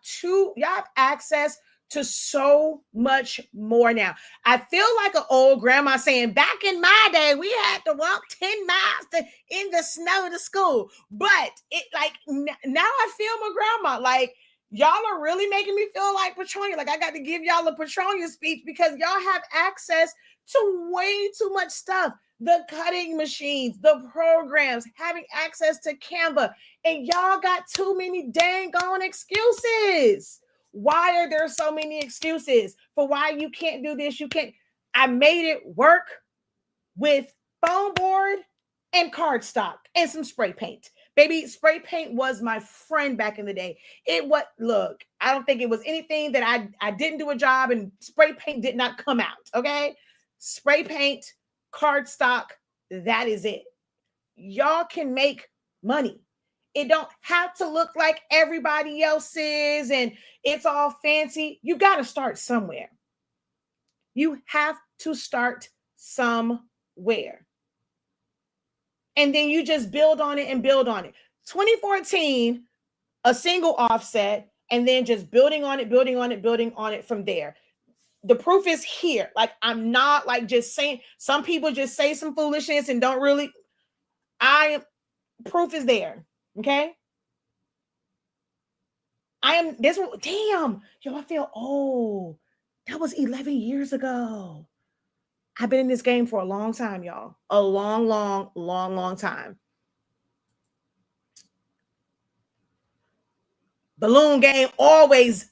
access to so much more now. I feel like an old grandma saying, back in my day, we had to walk 10 miles in the snow to school. But it, like, now I feel my grandma. Like, y'all are really making me feel like Petronia. Like, I got to give y'all a Petronia speech, because y'all have access to way too much stuff. The cutting machines, the programs, having access to Canva, and y'all got too many dang on excuses. Why are there so many excuses for why you can't do this? You can't. I made it work with foam board and cardstock and some spray paint. Baby, spray paint was my friend back in the day. Look, I don't think it was anything that I didn't do a job and spray paint did not come out, okay? Spray paint, cardstock, that is it. Y'all can make money. It don't have to look like everybody else's and it's all fancy. You got to start somewhere. You have to start somewhere. And then you just build on it and build on it. 2014, a single offset, and then just building on it from there. The proof is here. Like, I'm not like just saying, some people just say some foolishness and don't really, proof is there. Okay. I am this one. Damn, yo, I feel old. That was 11 years ago. I've been in this game for a long time, y'all. A long, long, long, long time. Balloon game always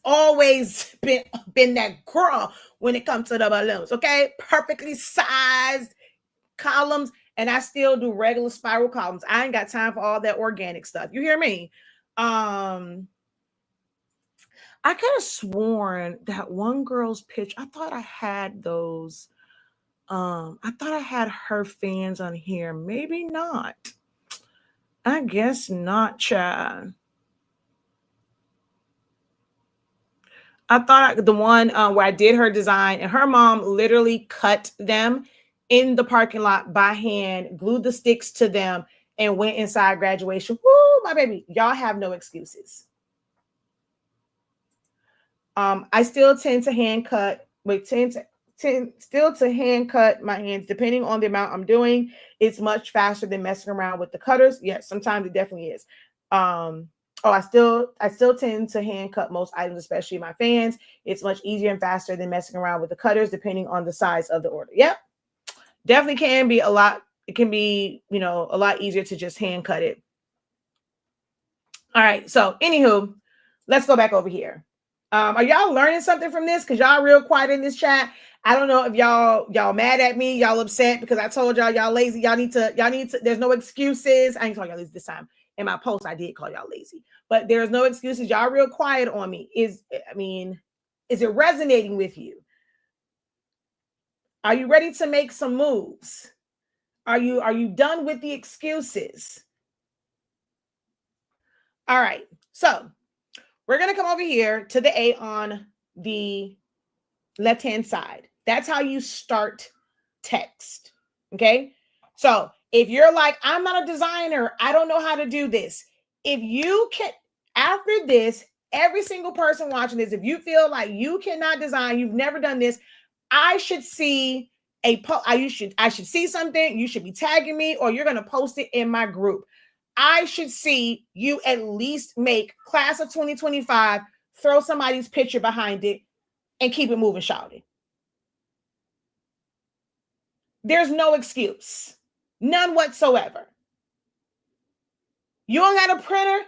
been that girl when it comes to the balloons. Okay, perfectly sized columns, and I still do regular spiral columns. I ain't got time for all that organic stuff. You hear me? I could have sworn that one girl's pitch. I thought I had those. I thought I had her fans on here. Maybe not. I guess not, Chad. I thought the one where I did her design, and her mom literally cut them in the parking lot by hand, glued the sticks to them, and went inside graduation. Woo, my baby. Y'all have no excuses. I still tend to hand cut, still to hand cut my hands, depending on the amount I'm doing. It's much faster than messing around with the cutters. Yes, sometimes it definitely is. I still tend to hand cut most items, especially my fans. It's much easier and faster than messing around with the cutters, depending on the size of the order. Yep. Definitely can be a lot. It can be, a lot easier to just hand cut it. All right. So anywho, let's go back over here. Are y'all learning something from this? Because y'all real quiet in this chat. I don't know if y'all mad at me, y'all upset because I told y'all lazy. Y'all need to, there's no excuses. I ain't calling y'all lazy this time. In my post, I did call y'all lazy, but there's no excuses. Y'all real quiet on me. Is it resonating with you? Are you ready to make some moves? Are you done with the excuses? All right. So we're going to come over here to the A on the left-hand side. That's how you start text. Okay. So if you're like, I'm not a designer, I don't know how to do this. If you can, after this, every single person watching this, if you feel like you cannot design, you've never done this, I should see I should see something. You should be tagging me, or you're going to post it in my group. I should see you at least make class of 2025, throw somebody's picture behind it, and keep it moving, shouting. There's no excuse. None whatsoever. You don't got a printer?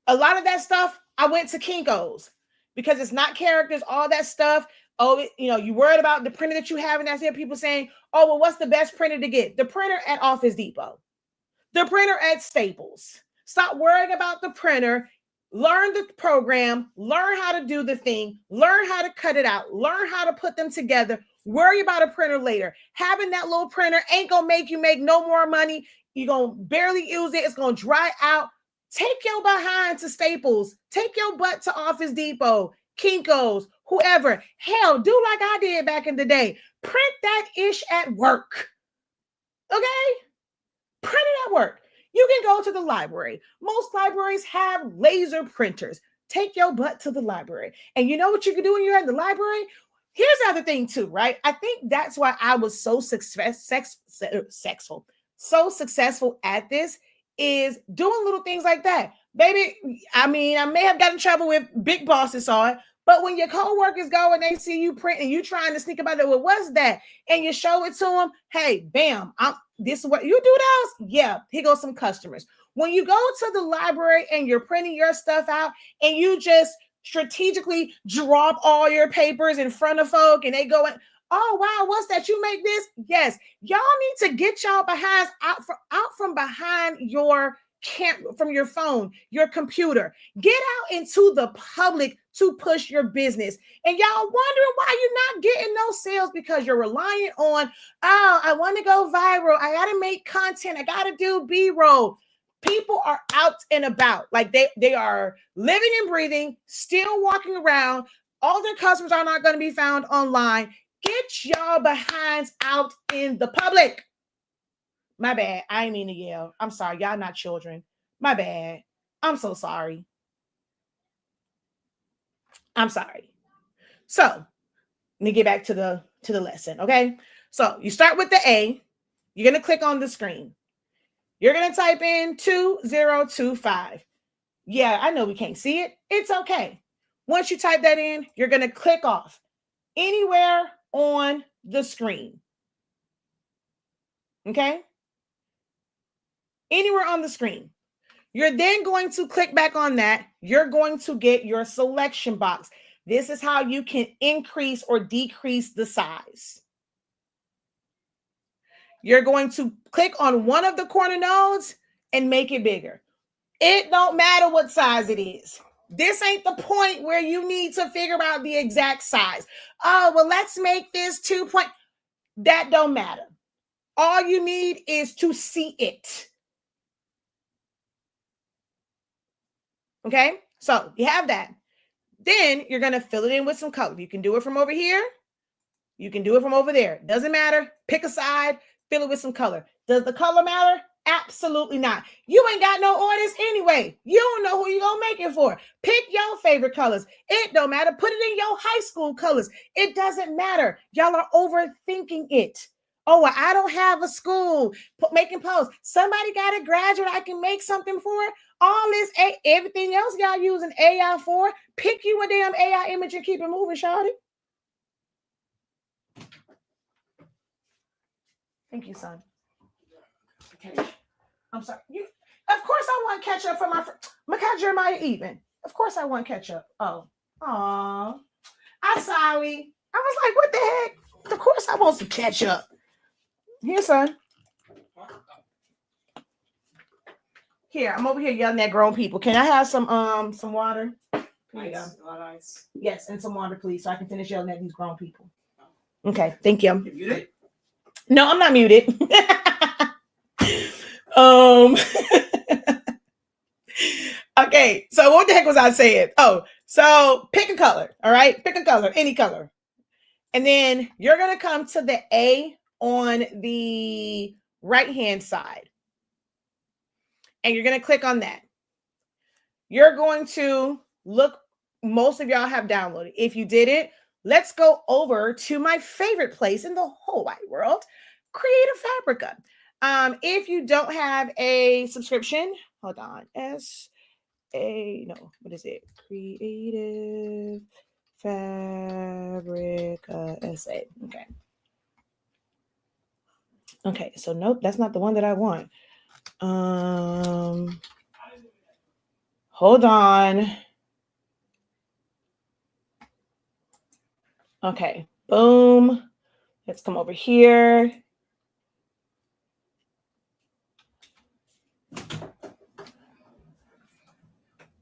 A lot of that stuff, I went to Kinko's because it's not characters, all that stuff. Oh, you worried about the printer that you have, and that's it. People saying, oh, well, what's the best printer to get? The printer at Office Depot. The printer at Staples. Stop worrying about the printer. Learn the program. Learn how to do the thing. Learn how to cut it out. Learn how to put them together. Worry about a printer later. Having that little printer ain't going to make you make no more money. You're going to barely use it. It's going to dry out. Take your behind to Staples. Take your butt to Office Depot, Kinko's, whoever. Hell, do like I did back in the day. Print that ish at work. Okay? Print it at work. You can go to the library. Most libraries have laser printers. Take your butt to the library. And you know what you can do when you're in the library? Here's the other thing too, right? I think that's why I was so successful at this, is doing little things like that. Baby, I may have gotten in trouble with big bosses saw it, but when your coworkers go and they see you print and you trying to sneak about it, well, what's that? And you show it to them, hey, bam, this is what you do those? Yeah, here goes some customers. When you go to the library and you're printing your stuff out and you just strategically drop all your papers in front of folk and they go and, oh, wow, what's that? You make this? Yes. Y'all need to get y'all behinds out from behind from your phone, your computer. Get out into the public to push your business. And y'all wondering why you're not getting no sales, because you're relying on, oh, I want to go viral. I got to make content. I got to do B-roll. People are out and about. Like they are living and breathing, still walking around. All their customers are not going to be found online. Get y'all behinds out in the public. My bad. I ain't mean to yell. I'm sorry. Y'all not children. My bad. I'm so sorry. I'm sorry. So let me get back to the lesson. Okay. So you start with the A. You're going to click on the screen. You're going to type in 2025. Yeah, I know we can't see it. It's okay. Once you type that in, you're going to click off anywhere on the screen. Okay? Anywhere on the screen. You're then going to click back on that. You're going to get your selection box. This is how you can increase or decrease the size. You're going to click on one of the corner nodes and make it bigger. It don't matter what size it is. This ain't the point where you need to figure out the exact size. Oh, well, let's make this 2 point. That don't matter. All you need is to see it. Okay, so you have that. Then you're going to fill it in with some color. You can do it from over here. You can do it from over there. Doesn't matter. Pick a side, fill it with some color. Does the color matter? Absolutely not. You ain't got no orders anyway. You don't know who you're going to make it for. Pick your favorite colors. It don't matter. Put it in your high school colors. It doesn't matter. Y'all are overthinking it. Oh, well, I don't have a school making posts. Somebody got a graduate I can make something for. All this, everything else y'all using AI for. Pick you a damn AI image and keep it moving, shawty. Thank you, son. I'm sorry. Of course I want ketchup for my cat Jeremiah even. Of course I want ketchup. Oh. Aw. I'm sorry. I was like, what the heck? Of course I want some ketchup. Here, son. Here, I'm over here yelling at grown people. Can I have some water? Ice. Yes, and some water, please, so I can finish yelling at these grown people. Okay, thank you. You muted? No, I'm not muted. Okay, so what the heck was I saying? Oh, so pick a color, all right? Pick a color, any color. And then you're going to come to the A on the right-hand side. And you're going to click on that. You're going to look, most of y'all have downloaded. If you didn't, let's go over to my favorite place in the whole wide world, Creative Fabrica. If you don't have a subscription, hold on. What is it? Creative Fabrica SA. Okay. Okay, so nope, that's not the one that I want. Hold on. Okay, boom. Let's come over here.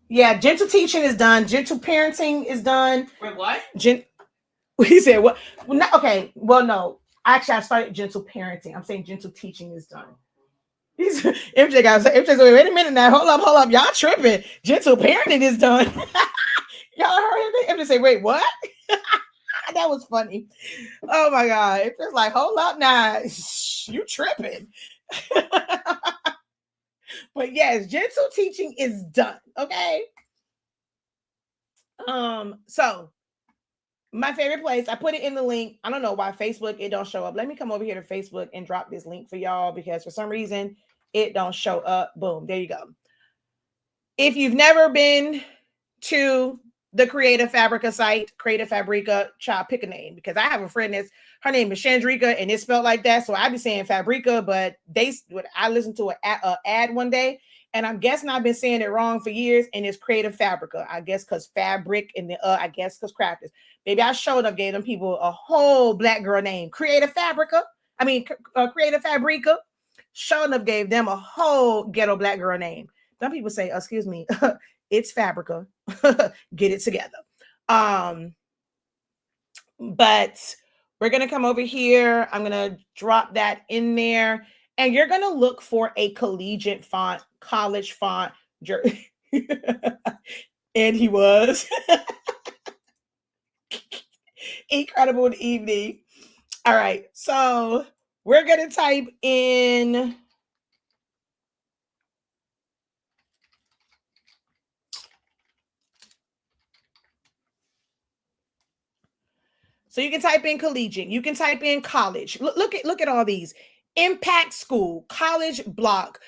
Yeah, gentle teaching is done. Gentle parenting is done. Wait, what? He said what? Well, not, okay. Well, no. Actually, I started gentle parenting. I'm saying gentle teaching is done. MJ got MJ. Wait a minute now. Hold up. Y'all tripping. Gentle parenting is done. Y'all heard him? MJ say, wait, what? That was funny. Oh my God. It's just like, hold up now. You tripping. But yes, gentle teaching is done. Okay. So my favorite place, I put it in the link. I don't know why Facebook, it don't show up. Let me come over here to Facebook and drop this link for y'all because for some reason it don't show up. Boom. There you go. If you've never been to the Creative Fabrica site, Creative Fabrica, child, pick a name because I have a friend her name is Chandrika and it's spelled like that. So I be saying Fabrica, but I listened to an ad one day and I'm guessing I've been saying it wrong for years and it's Creative Fabrica. I guess because fabric and I guess because crafters. Maybe I showed up, gave them people a whole black girl name, Creative Fabrica. Creative Fabrica. Showing up gave them a whole ghetto black girl name. Some people say, excuse me, it's Fabrica. Get it together. But we're going to come over here. I'm going to drop that in there. And you're going to look for a collegiate font, college font. And he was. Incredible evening. All right. So we're going to type in. So you can type in collegiate. You can type in college. Look at all these. Impact school, college block.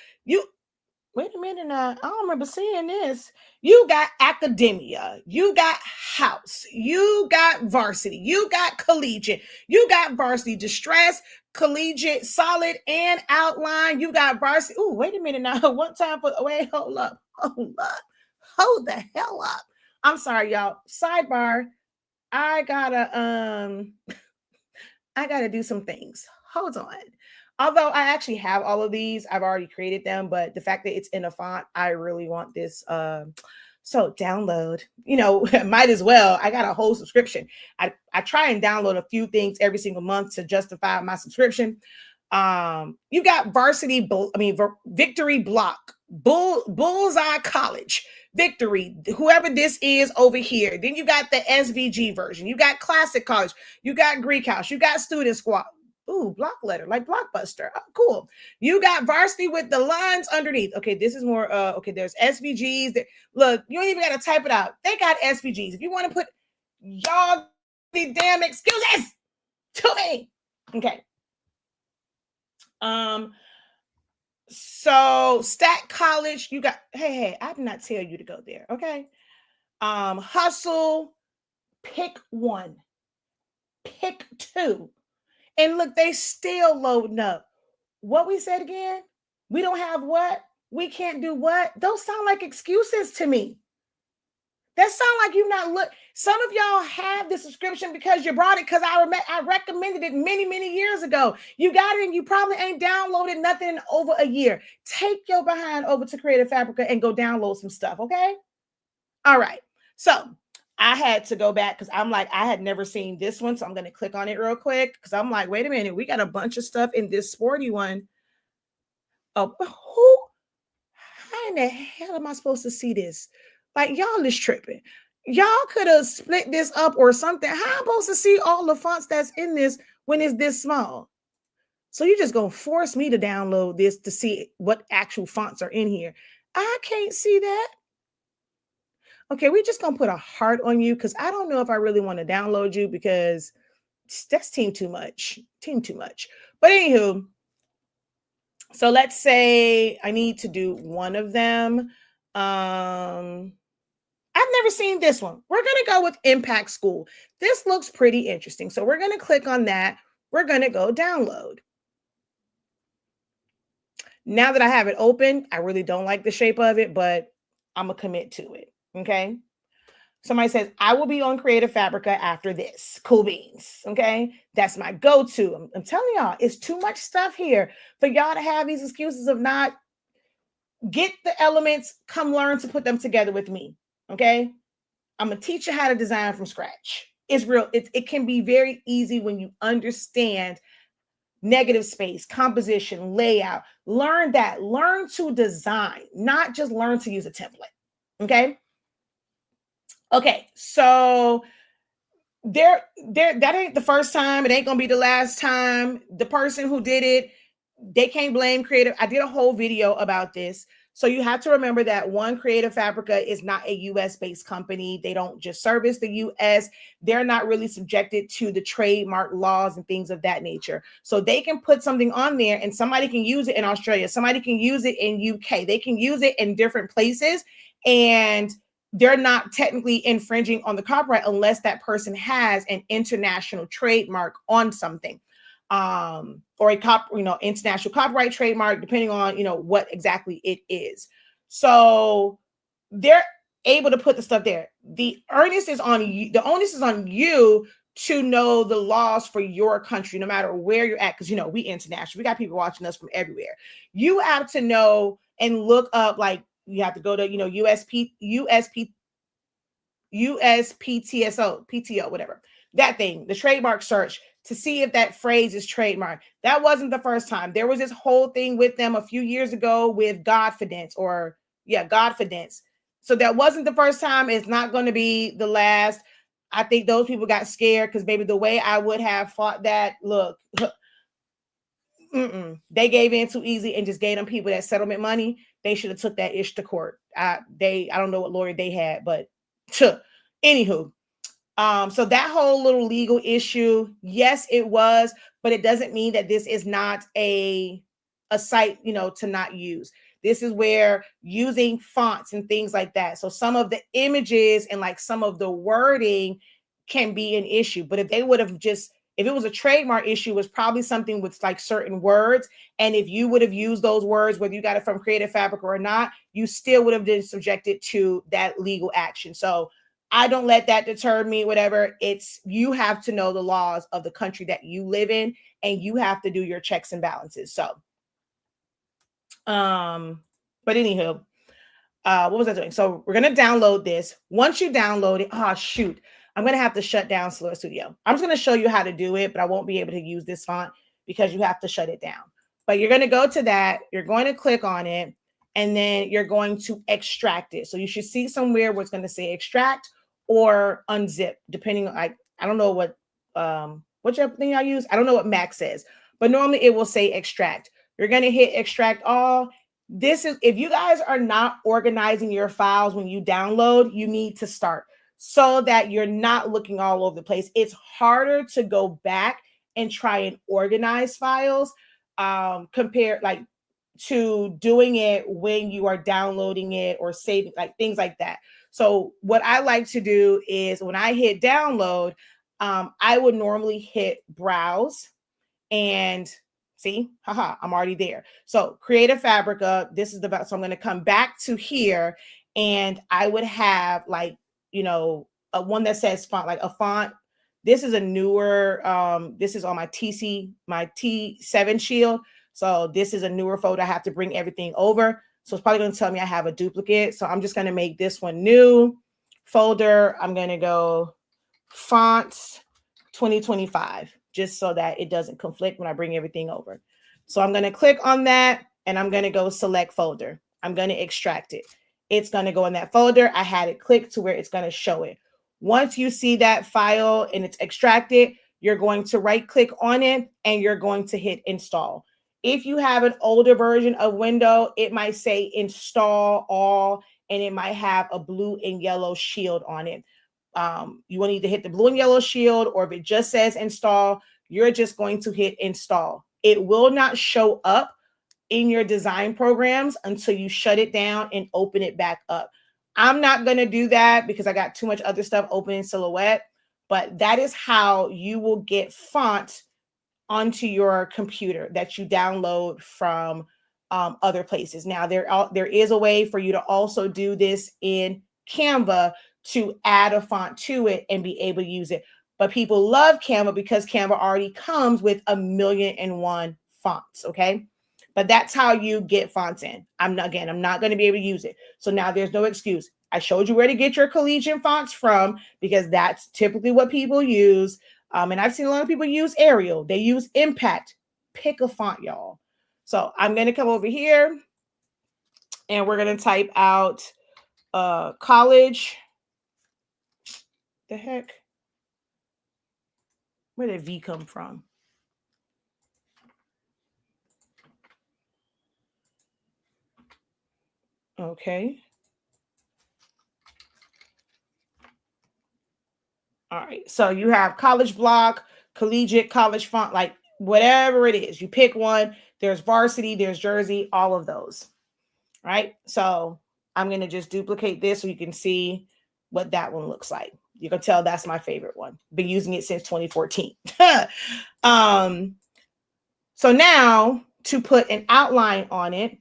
Wait a minute now. I don't remember seeing this. You got academia. You got house. You got varsity. You got collegiate. You got varsity distress, collegiate, solid, and outline. You got varsity. Oh, wait a minute now. One time for wait, hold up. Hold up. Hold the hell up. I'm sorry, y'all. Sidebar. I gotta do some things. Hold on. Although I actually have all of these, I've already created them, but the fact that it's in a font, I really want this. So download, might as well. I got a whole subscription. I try and download a few things every single month to justify my subscription. You got Victory Block, Bullseye College, Victory, whoever this is over here. Then you got the SVG version. You got Classic College. You got Greek House. You got Student Squad. Ooh, block letter, like Blockbuster. Oh, cool. You got varsity with the lines underneath. Okay, this is more, okay, there's SVGs. Look, you don't even got to type it out. They got SVGs. If you want to put y'all the damn excuses to me. Okay. So Stat College, you got, hey, I did not tell you to go there, okay? Hustle, pick one, pick two. And look, they still loading up. What we said again? We don't have what? We can't do what? Those sound like excuses to me. That sound like you not look. Some of y'all have the subscription because you brought it because I recommended it many, many years ago. You got it and you probably ain't downloaded nothing in over a year. Take your behind over to Creative Fabrica and go download some stuff, okay? All right. So I had to go back because I'm like, I had never seen this one. So I'm going to click on it real quick because I'm like, wait a minute. We got a bunch of stuff in this sporty one. Oh, how in the hell am I supposed to see this? Like, y'all is tripping. Y'all could have split this up or something. How am I supposed to see all the fonts that's in this when it's this small? So you're just going to force me to download this to see what actual fonts are in here. I can't see that. Okay, we're just going to put a heart on you because I don't know if I really want to download you because that's team too much. But anywho, so let's say I need to do one of them. I've never seen this one. We're going to go with Impact School. This looks pretty interesting. So we're going to click on that. We're going to go download. Now that I have it open, I really don't like the shape of it, but I'm going to commit to it. Okay. Somebody says, I will be on Creative Fabrica after this. Cool beans. Okay. That's my go-to. I'm telling y'all, it's too much stuff here for y'all to have these excuses of not get the elements, come learn to put them together with me. Okay. I'm going to teach you how to design from scratch. It's real. It can be very easy when you understand negative space, composition, layout. Learn that. Learn to design, not just learn to use a template. Okay. Okay. So that ain't the first time. It ain't going to be the last time. The person who did it, they can't blame Creative. I did a whole video about this. So you have to remember that Creative Fabrica is not a US-based company. They don't just service the US. They're not really subjected to the trademark laws and things of that nature. So they can put something on there and somebody can use it in Australia. Somebody can use it in UK. They can use it in different places and they're not technically infringing on the copyright unless that person has an international trademark on something. Or a international copyright trademark, depending on, what exactly it is. So they're able to put the stuff there. The onus is on you. The onus is on you to know the laws for your country, no matter where you're at. Because, we international. We got people watching us from everywhere. You have to know and look up, like, you have to go to, USPTSO, PTO, whatever. That thing, the trademark search, to see if that phrase is trademark. That wasn't the first time. There was this whole thing with them a few years ago with Godfidence. So that wasn't the first time. It's not going to be the last. I think those people got scared because maybe the way I would have fought that, look, they gave in too easy and just gave them people that settlement money. They should have took that ish to court. I don't know what lawyer they had, but anywho. So that whole little legal issue, yes, it was, but it doesn't mean that this is not a site, to not use. This is where using fonts and things like that. So some of the images and like some of the wording can be an issue. But if they would have just, if it was a trademark issue, it was probably something with like certain words. And if you would have used those words, whether you got it from Creative Fabric or not, you still would have been subjected to that legal action. So I don't let that deter me, whatever. It's, you have to know the laws of the country that you live in, and you have to do your checks and balances. So, but anywho, what was I doing? So we're going to download this. Once you download it, oh shoot, I'm going to have to shut down Slower Studio. I'm just going to show you how to do it, but I won't be able to use this font because you have to shut it down. But you're going to go to that. You're going to click on it, and then you're going to extract it. So you should see somewhere where it's going to say extract or unzip, depending on, I don't know what whichever thing I use. I don't know what Mac says, but normally it will say extract. You're going to hit extract all. This is, if you guys are not organizing your files when you download, you need to start so that you're not looking all over the place. It's harder to go back and try and organize files compared like to doing it when you are downloading it or saving, like things like that. So what I like to do is when I hit download, I would normally hit browse and see, haha, I'm already there. So Creative Fabrica, this is the, so I'm going to come back to here, and I would have like, you know, a one that says font, like a font. This is a newer, this is on my T7 shield. So this is a newer folder. I have to bring everything over. So it's probably going to tell me I have a duplicate. So I'm just going to make this one new folder. I'm going to go fonts 2025, just so that it doesn't conflict when I bring everything over. So I'm going to click on that, and I'm going to go select folder. I'm going to extract it. It's going to go in that folder. I had it clicked to where it's going to show it. Once you see that file and it's extracted, you're going to right click on it and you're going to hit install. If you have an older version of Windows, it might say install all, and it might have a blue and yellow shield on it. You will need to hit the blue and yellow shield, or if it just says install, you're just going to hit install. It will not show up in your design programs until you shut it down and open it back up. I'm not going to do that because I got too much other stuff open in Silhouette, but that is how you will get font onto your computer that you download from other places. Now, there is a way for you to also do this in Canva to add a font to it and be able to use it. But people love Canva because Canva already comes with 1,000,001 fonts, okay? But that's how you get fonts in. I'm not going to be able to use it. So now there's no excuse. I showed you where to get your collegiate fonts from because that's typically what people use. And I've seen a lot of people use Arial. They use Impact. Pick a font, y'all. So I'm going to come over here and we're going to type out college. The heck? Where did V come from? Okay. All right. So you have college block, collegiate, college font, like whatever it is. You pick one. There's varsity, there's jersey, all of those. All right. So I'm going to just duplicate this so you can see what that one looks like. You can tell that's my favorite one. Been using it since 2014. So now to put an outline on it,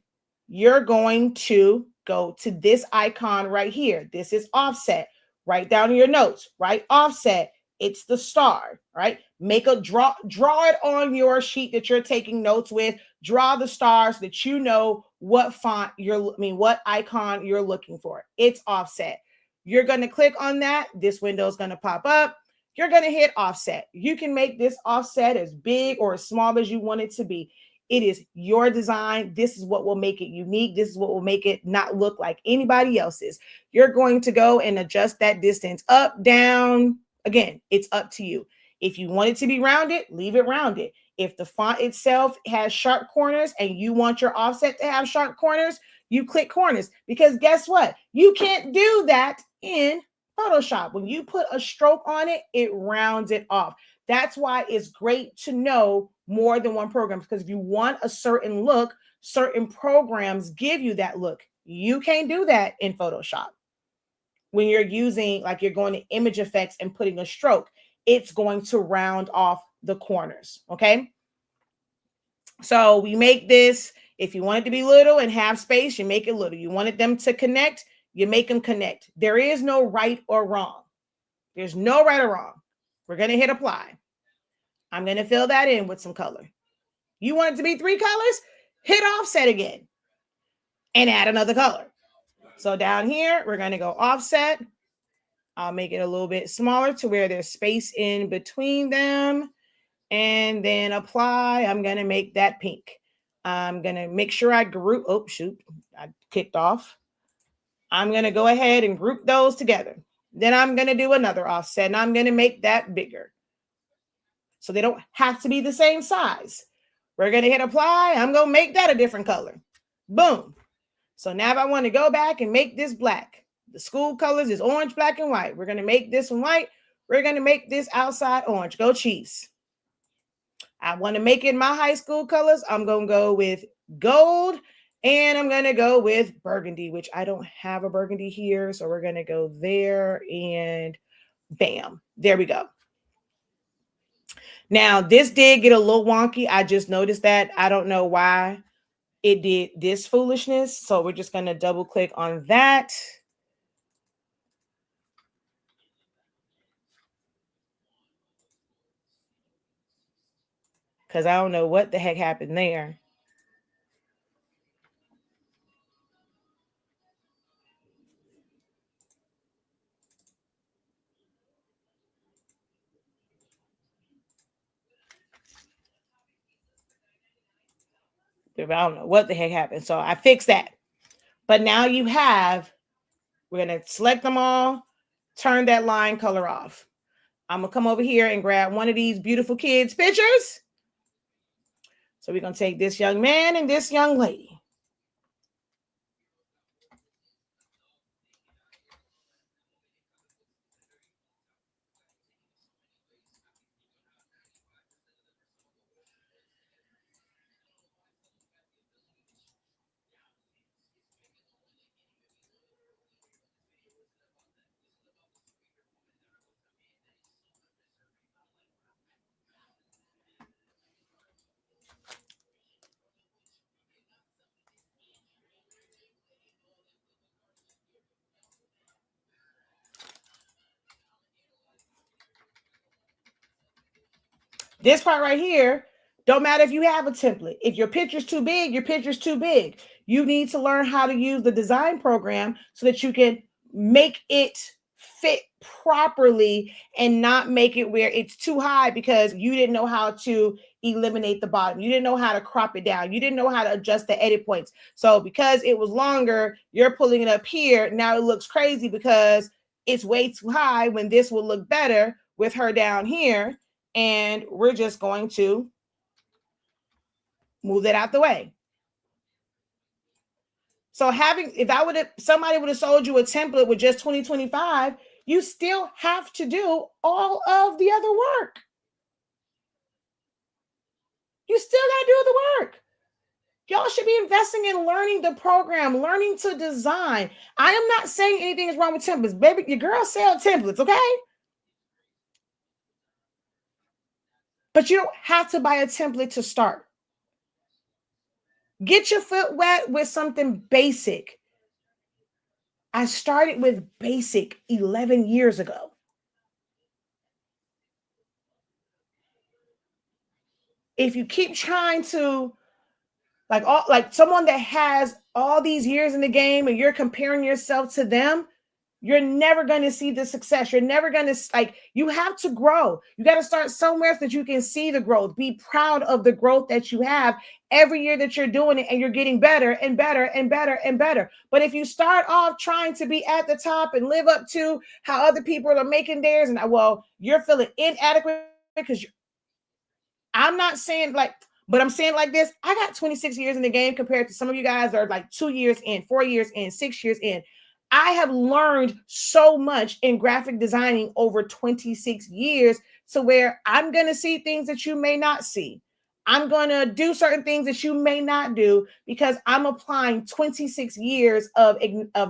you're going to go to this icon right here. This is offset. Write down in your notes, right? Offset. It's the star, right? Make a draw it on your sheet that you're taking notes with. Draw the stars so that you know what font what icon you're looking for. It's offset. You're going to click on that. This window is going to pop up. You're going to hit offset. You can make this offset as big or as small as you want it to be. It is your design. This is what will make it unique. This is what will make it not look like anybody else's. You're going to go and adjust that distance up, down. Again, it's up to you. If you want it to be rounded, leave it rounded. If the font itself has sharp corners and you want your offset to have sharp corners, you click corners, because guess what? You can't do that in Photoshop. When you put a stroke on it, it rounds it off. That's why it's great to know more than one program, because if you want a certain look, certain programs give you that look. You can't do that in Photoshop. When you're using, like you're going to image effects and putting a stroke, it's going to round off the corners, okay? So we make this, if you want it to be little and have space, you make it little. You wanted them to connect, you make them connect. There is no right or wrong. There's no right or wrong. We're going to hit apply. I'm going to fill that in with some color. You want it to be 3 colors? Hit offset again and add another color. So down here, we're going to go offset. I'll make it a little bit smaller to where there's space in between them. And then apply. I'm going to make that pink. I'm going to make sure I group. Oh, shoot. I kicked off. I'm going to go ahead and group those together. Then I'm going to do another offset, and I'm going to make that bigger. So they don't have to be the same size. We're going to hit apply. I'm going to make that a different color. Boom. So now if I want to go back and make this black, the school colors is orange, black, and white. We're going to make this one white. We're going to make this outside orange. Go Chiefs. I want to make it my high school colors. I'm going to go with gold, and I'm going to go with burgundy, which I don't have a burgundy here. So we're going to go there, and bam, there we go. Now, this did get a little wonky. I just noticed that. I don't know why it did this foolishness. So we're just going to double click on that. Because I don't know what the heck happened there. I don't know what the heck happened. So I fixed that. But now you have, we're going to select them all, turn that line color off. I'm going to come over here and grab one of these beautiful kids' pictures. So we're going to take this young man and this young lady. This part right here, don't matter if you have a template. If your picture's too big, your picture's too big. You need to learn how to use the design program so that you can make it fit properly and not make it where it's too high because you didn't know how to eliminate the bottom. You didn't know how to crop it down. You didn't know how to adjust the edit points. So because it was longer, you're pulling it up here. Now it looks crazy because it's way too high when this will look better with her down here. And we're just going to move that out the way. So if somebody would have sold you a template with just 2025, you still have to do all of the other work. You still got to do the work. Y'all should be investing in learning the program, learning to design. I am not saying anything is wrong with templates. Baby, your girls sell templates, okay? But you don't have to buy a template to start. Get your foot wet with something basic. I started with basic 11 years ago. If you keep trying to, like someone that has all these years in the game and you're comparing yourself to them, you're never going to see the success. You're never going to, you have to grow. You got to start somewhere so that you can see the growth. Be proud of the growth that you have every year that you're doing it, and you're getting better and better and better and better. But if you start off trying to be at the top and live up to how other people are making theirs, and you're feeling inadequate because I'm not saying but I'm saying like this, I got 26 years in the game compared to some of you guys that are like 2 years in, 4 years in, 6 years in. I have learned so much in graphic designing over 26 years to where I'm going to see things that you may not see. I'm going to do certain things that you may not do because I'm applying 26 years of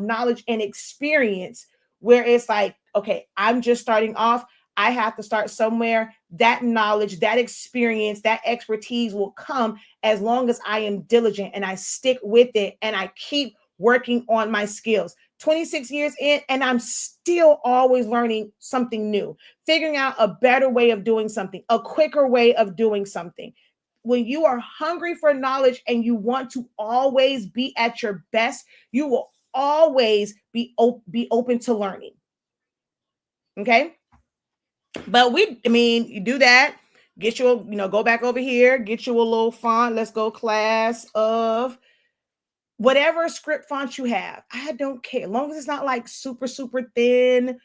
knowledge and experience where it's like, okay, I'm just starting off. I have to start somewhere. That knowledge, that experience, that expertise will come as long as I am diligent and I stick with it and I keep working on my skills. 26 years in, and I'm still always learning something new, figuring out a better way of doing something, a quicker way of doing something. When you are hungry for knowledge and you want to always be at your best, you will always be open to learning. Okay? But you do that, get you, go back over here, get you a little font. Let's go class of whatever script font you have. I don't care. As long as it's not like super, super thin,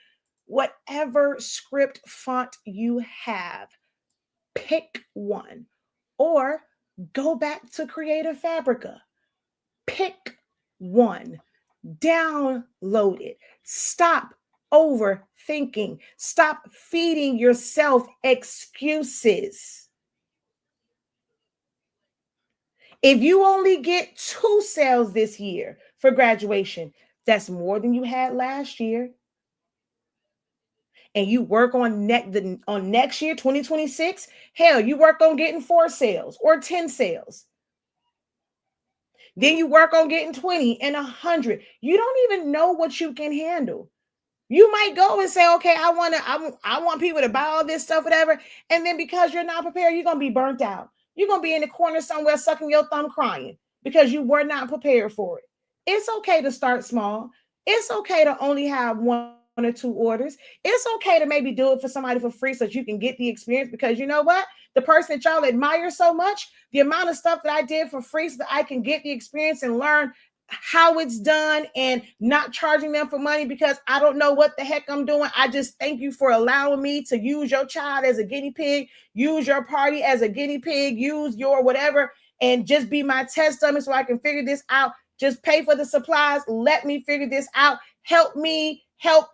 whatever script font you have, pick one. Or go back to Creative Fabrica. Pick one. Download it. Stop overthinking. Stop feeding yourself excuses. If you only get 2 sales this year for graduation, that's more than you had last year. And you work on next year, 2026, hell, you work on getting 4 sales or 10 sales. Then you work on getting 20 and 100. You don't even know what you can handle. You might go and say, okay, I want people to buy all this stuff, whatever. And then because you're not prepared, you're going to be burnt out. You're going to be in the corner somewhere sucking your thumb crying because you were not prepared for it. It's okay to start small. It's okay to only have 1 or 2 orders. It's okay to maybe do it for somebody for free so that you can get the experience, because you know what? The person that y'all admire so much, the amount of stuff that I did for free so that I can get the experience and learn how it's done and not charging them for money because I don't know what the heck I'm doing. I just thank you for allowing me to use your child as a guinea pig, use your party as a guinea pig, use your whatever, and just be my test dummy so I can figure this out. Just pay for the supplies. Let me figure this out. Help me, help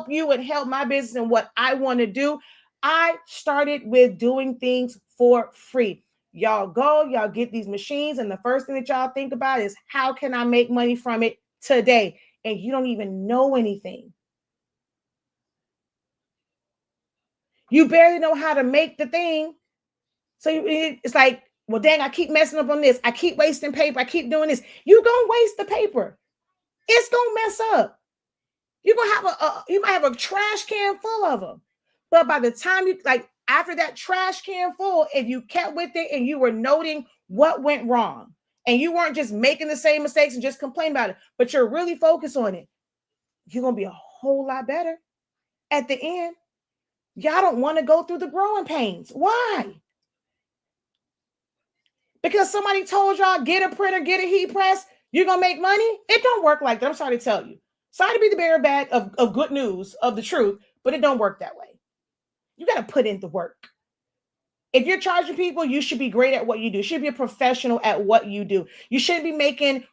you and help my business and what I want to do. I started with doing things for free. Y'all go, y'all get these machines, and the first thing that y'all think about is how can I make money from it today? And you don't even know anything. You barely know how to make the thing. So it's like, well, dang, I keep messing up on this. I keep wasting paper. I keep doing this. You're going to waste the paper. It's going to mess up. You're going to have you might have a trash can full of them. But by the time after that trash can full, if you kept with it and you were noting what went wrong and you weren't just making the same mistakes and just complain about it, but you're really focused on it, you're going to be a whole lot better at the end. Y'all don't want to go through the growing pains. Why? Because somebody told y'all, get a printer, get a heat press, you're going to make money? It don't work like that. I'm sorry to tell you. Sorry to be the bearer bag of good news, of the truth, but it don't work that way. You got to put in the work. If you're charging people, you should be great at what you do. You should be a professional at what you do. You shouldn't be making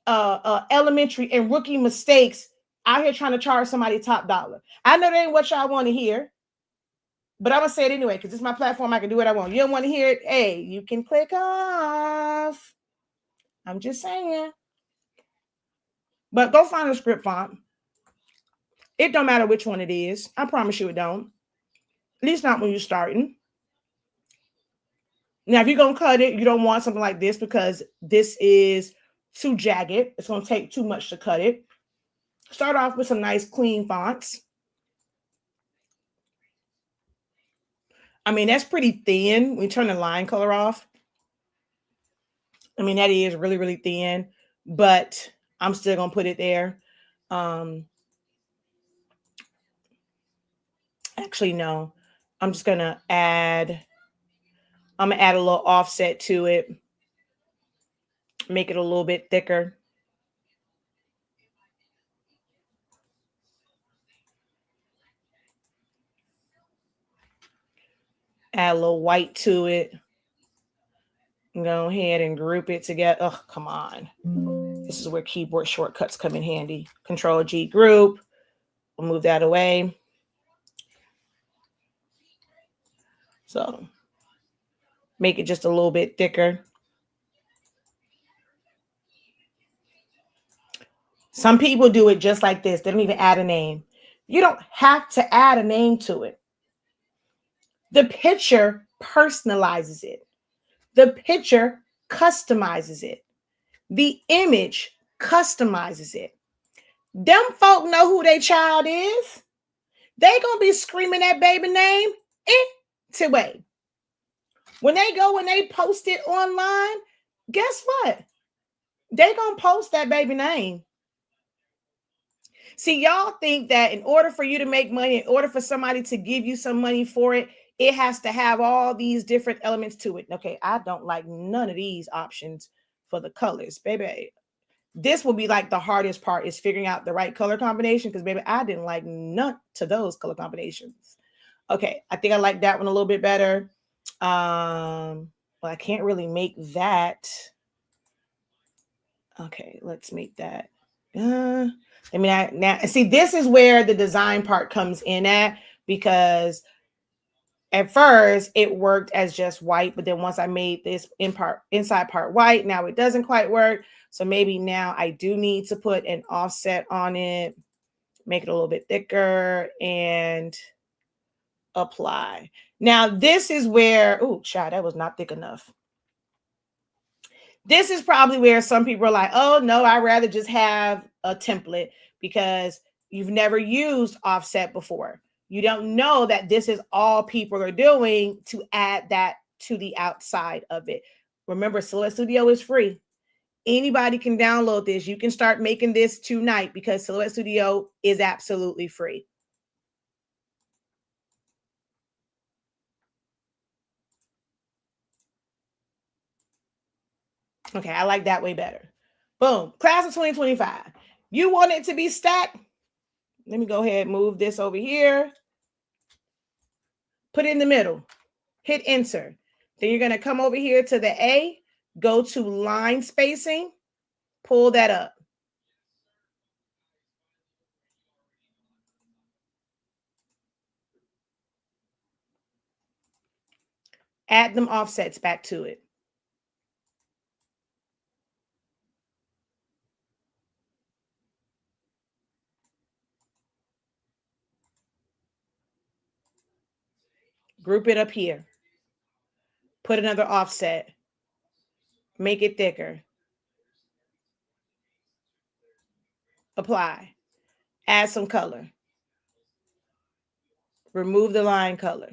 elementary and rookie mistakes out here trying to charge somebody top dollar. I know that ain't what y'all want to hear, but I'm going to say it anyway because this is my platform. I can do what I want. You don't want to hear it? Hey, you can click off. I'm just saying. But go find a script font. It don't matter which one it is. I promise you it don't. At least not when you're starting. Now, if you're going to cut it, you don't want something like this because this is too jagged. It's going to take too much to cut it. Start off with some nice clean fonts. I mean, that's pretty thin. We turn the line color off. I mean, that is really, really thin, but I'm still going to put it there. Actually, no. I'm just going to add a little offset to it. Make it a little bit thicker. Add a little white to it. Go ahead and group it together. Oh, come on. This is where keyboard shortcuts come in handy. Control G, group. We'll move that away. So Make it just a little bit thicker. Some people do it just like this. They don't even add a name. You don't have to add a name to it. The picture personalizes it. The picture customizes it. The image customizes it. Them folk know who their child is. They gonna be screaming that baby name anyway. When they post it online, guess what? They gonna post that baby name. See, y'all think that in order for you to make money, in order for somebody to give you some money for it, it has to have all these different elements to it. Okay, I don't like none of these options for the colors, baby. This will be like the hardest part is figuring out the right color combination because, baby, I didn't like none to those color combinations. Okay, I think I like that one a little bit better. But I can't really make that. Okay, let's make that. Now see, this is where the design part comes in at, because at first it worked as just white, but then once I made this inside part white, now it doesn't quite work. So maybe now I do need to put an offset on it, make it a little bit thicker, and apply. Now this is where, oh child, that was not thick enough. This is probably where some people are like, oh no, I'd rather just have a template, because you've never used offset before. You don't know that this is all people are doing to add that to the outside of it. Remember, Silhouette Studio is free. Anybody can download this. You can start making this tonight because Silhouette Studio is absolutely free. Okay, I like that way better. Boom. Class of 2025. You want it to be stacked? Let me go ahead and move this over here. Put it in the middle. Hit enter. Then you're going to come over here to the A, go to line spacing, pull that up. Add them offsets back to it. Group it up here. Put another offset. Make it thicker. Apply. Add some color. Remove the line color.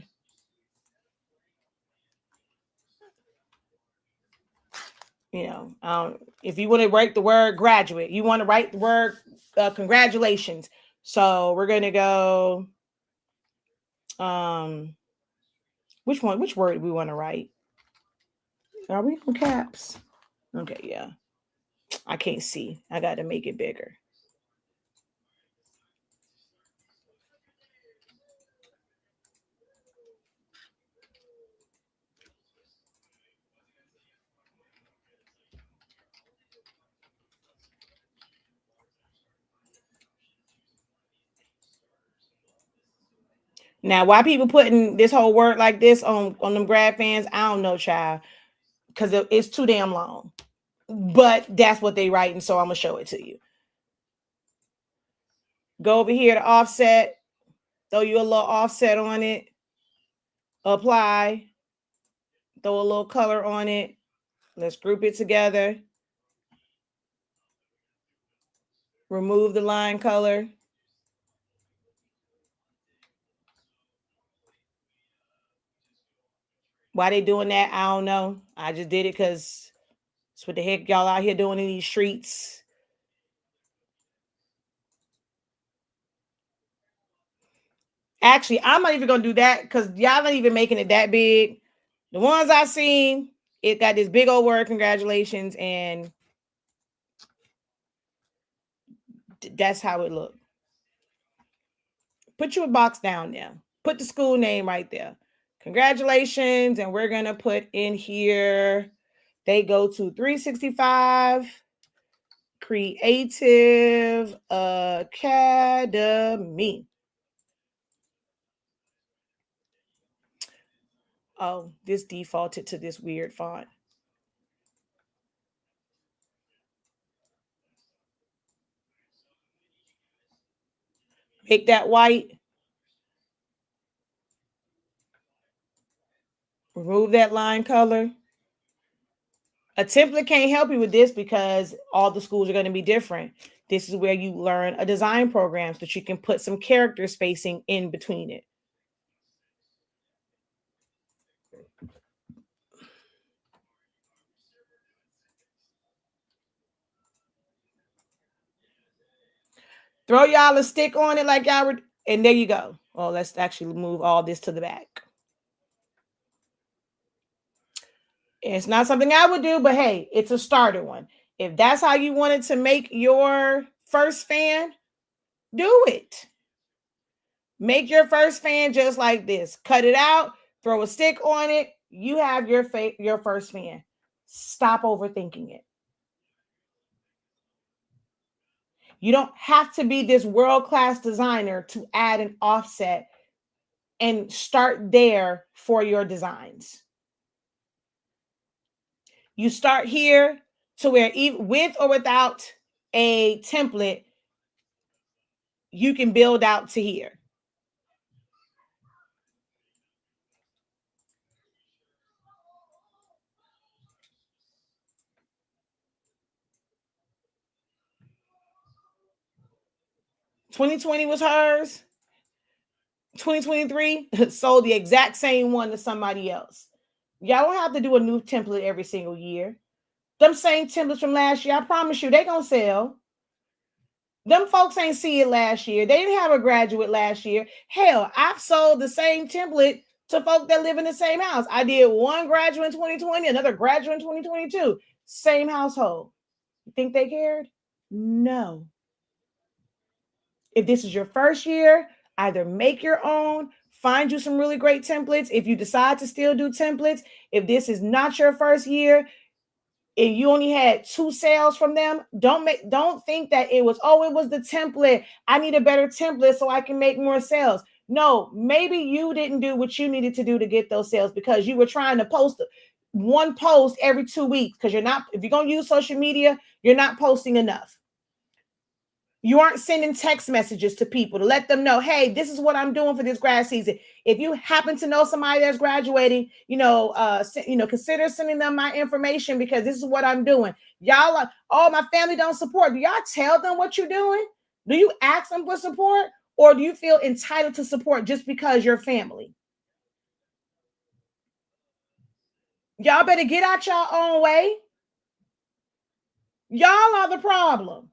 You know, if you want to write the word graduate, you want to write the word congratulations. So we're going to go, which word do we want to write? Are we on caps? Okay, yeah. I can't see. I got to make it bigger. Now, why people putting this whole word like this on them grad fans, I don't know, child, because it's too damn long. But that's what they writing, so I'm gonna show it to you. Go over here to offset, throw you a little offset on it, apply, throw a little color on it. Let's group it together. Remove the line color. Why they doing that, I don't know. I just did it because it's what the heck y'all out here doing in these streets. Actually, I'm not even going to do that because y'all not even making it that big. The ones I seen, it got this big old word, congratulations, and that's how it looked. Put your box down there. Put the school name right there. Congratulations, and we're going to put in here, they go to 365 Creative Academy. Oh, this defaulted to this weird font. Make that white. Remove that line color. A template can't help you with this because all the schools are going to be different. This is where you learn a design program so that you can put some character spacing in between it. Throw y'all a stick on it like y'all were, and there you go. Well, let's actually move all this to the back. It's not something I would do, but hey, it's a starter one. If that's how you wanted to make your first fan, do it. Make your first fan just like this. Cut it out, throw a stick on it. You have your first fan. Stop overthinking it. You don't have to be this world-class designer to add an offset and start there for your designs. You start here to where even with or without a template, you can build out to here. $2020 was hers. 2023 sold the exact same one to somebody else. Y'all don't have to do a new template every single year. Them same templates from last year, I promise you, they gonna sell. Them folks ain't see it last year. They didn't have a graduate last year. Hell, I've sold the same template to folk that live in the same house. I did one graduate in 2020, another graduate in 2022. Same household. You think they cared? No. If this is your first year, either make your own, find you some really great templates. If you decide to still do templates, if this is not your first year, if you only had 2 sales from them, don't think that it was the template. I need a better template so I can make more sales. No, maybe you didn't do what you needed to do to get those sales because you were trying to post one post every 2 weeks because if you're going to use social media, you're not posting enough. You aren't sending text messages to people to let them know, hey, this is what I'm doing for this grad season. If you happen to know somebody that's graduating, consider sending them my information because this is what I'm doing. Y'all, my family don't support. Do y'all tell them what you're doing? Do you ask them for support? Or do you feel entitled to support just because you're family? Y'all better get out your own way. Y'all are the problem.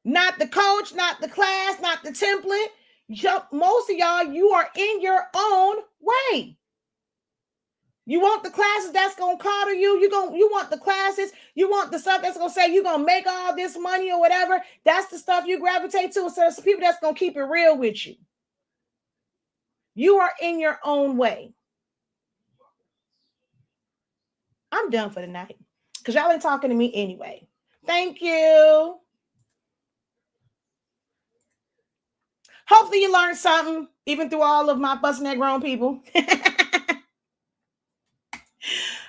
Not the coach, not the class, not the template. Most of y'all, you are in your own way. You want the classes that's gonna coddle you. You want the classes. You want the stuff that's gonna say you're gonna make all this money or whatever. That's the stuff you gravitate to. So there's people that's gonna keep it real with you. You are in your own way. I'm done for the night because y'all ain't talking to me anyway. Thank you. Hopefully you learned something, even through all of my busting at grown people.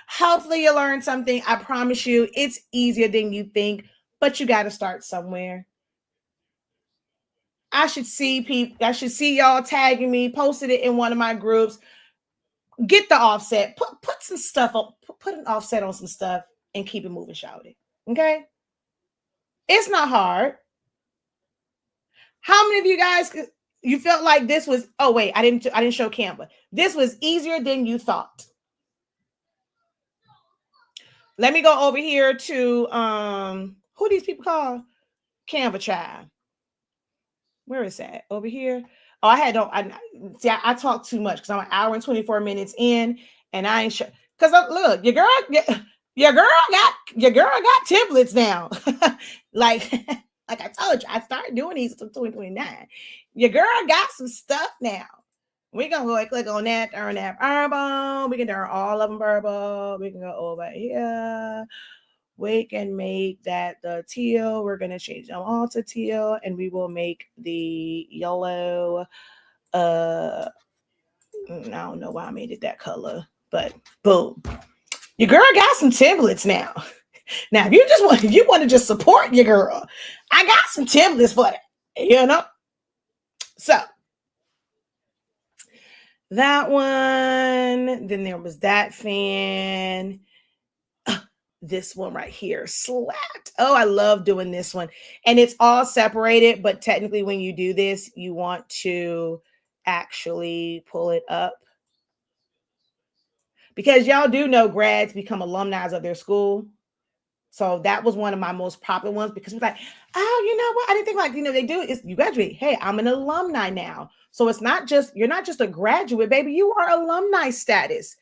Hopefully you learned something. I promise you, it's easier than you think, but you got to start somewhere. I should see people. I should see y'all tagging me, posted it in one of my groups. Get the offset. Put some stuff up. Put an offset on some stuff and keep it moving, shouty. Okay? It's not hard. How many of you guys you felt like this was? Oh wait, I didn't show Canva. This was easier than you thought. Let me go over here to who these people call Canva child. Where is that? Over here. Oh, I talk too much because I'm an hour and 24 minutes in, and I ain't sure. Because look, your girl got templates now. like I told you, I started doing these in 2029. Your girl got some stuff now. We're gonna go and click on that, turn that purple. We can turn all of them purple. We can go over here. We can make that the teal. We're going to change them all to teal, and we will make the yellow I don't know why I made it that color, but boom. Your girl got some templates now. Now, if you want to just support your girl, I got some templates for that. You know? So that one. Then there was that fan. This one right here slapped. Oh, I love doing this one. And it's all separated, but technically when you do this, you want to actually pull it up. Because y'all do know grads become alumni of their school. So that was one of my most popular ones because it's like, oh, you know what? I didn't think like, they do is you graduate. Hey, I'm an alumni now. So it's not just, you're not just a graduate, baby. You are alumni status.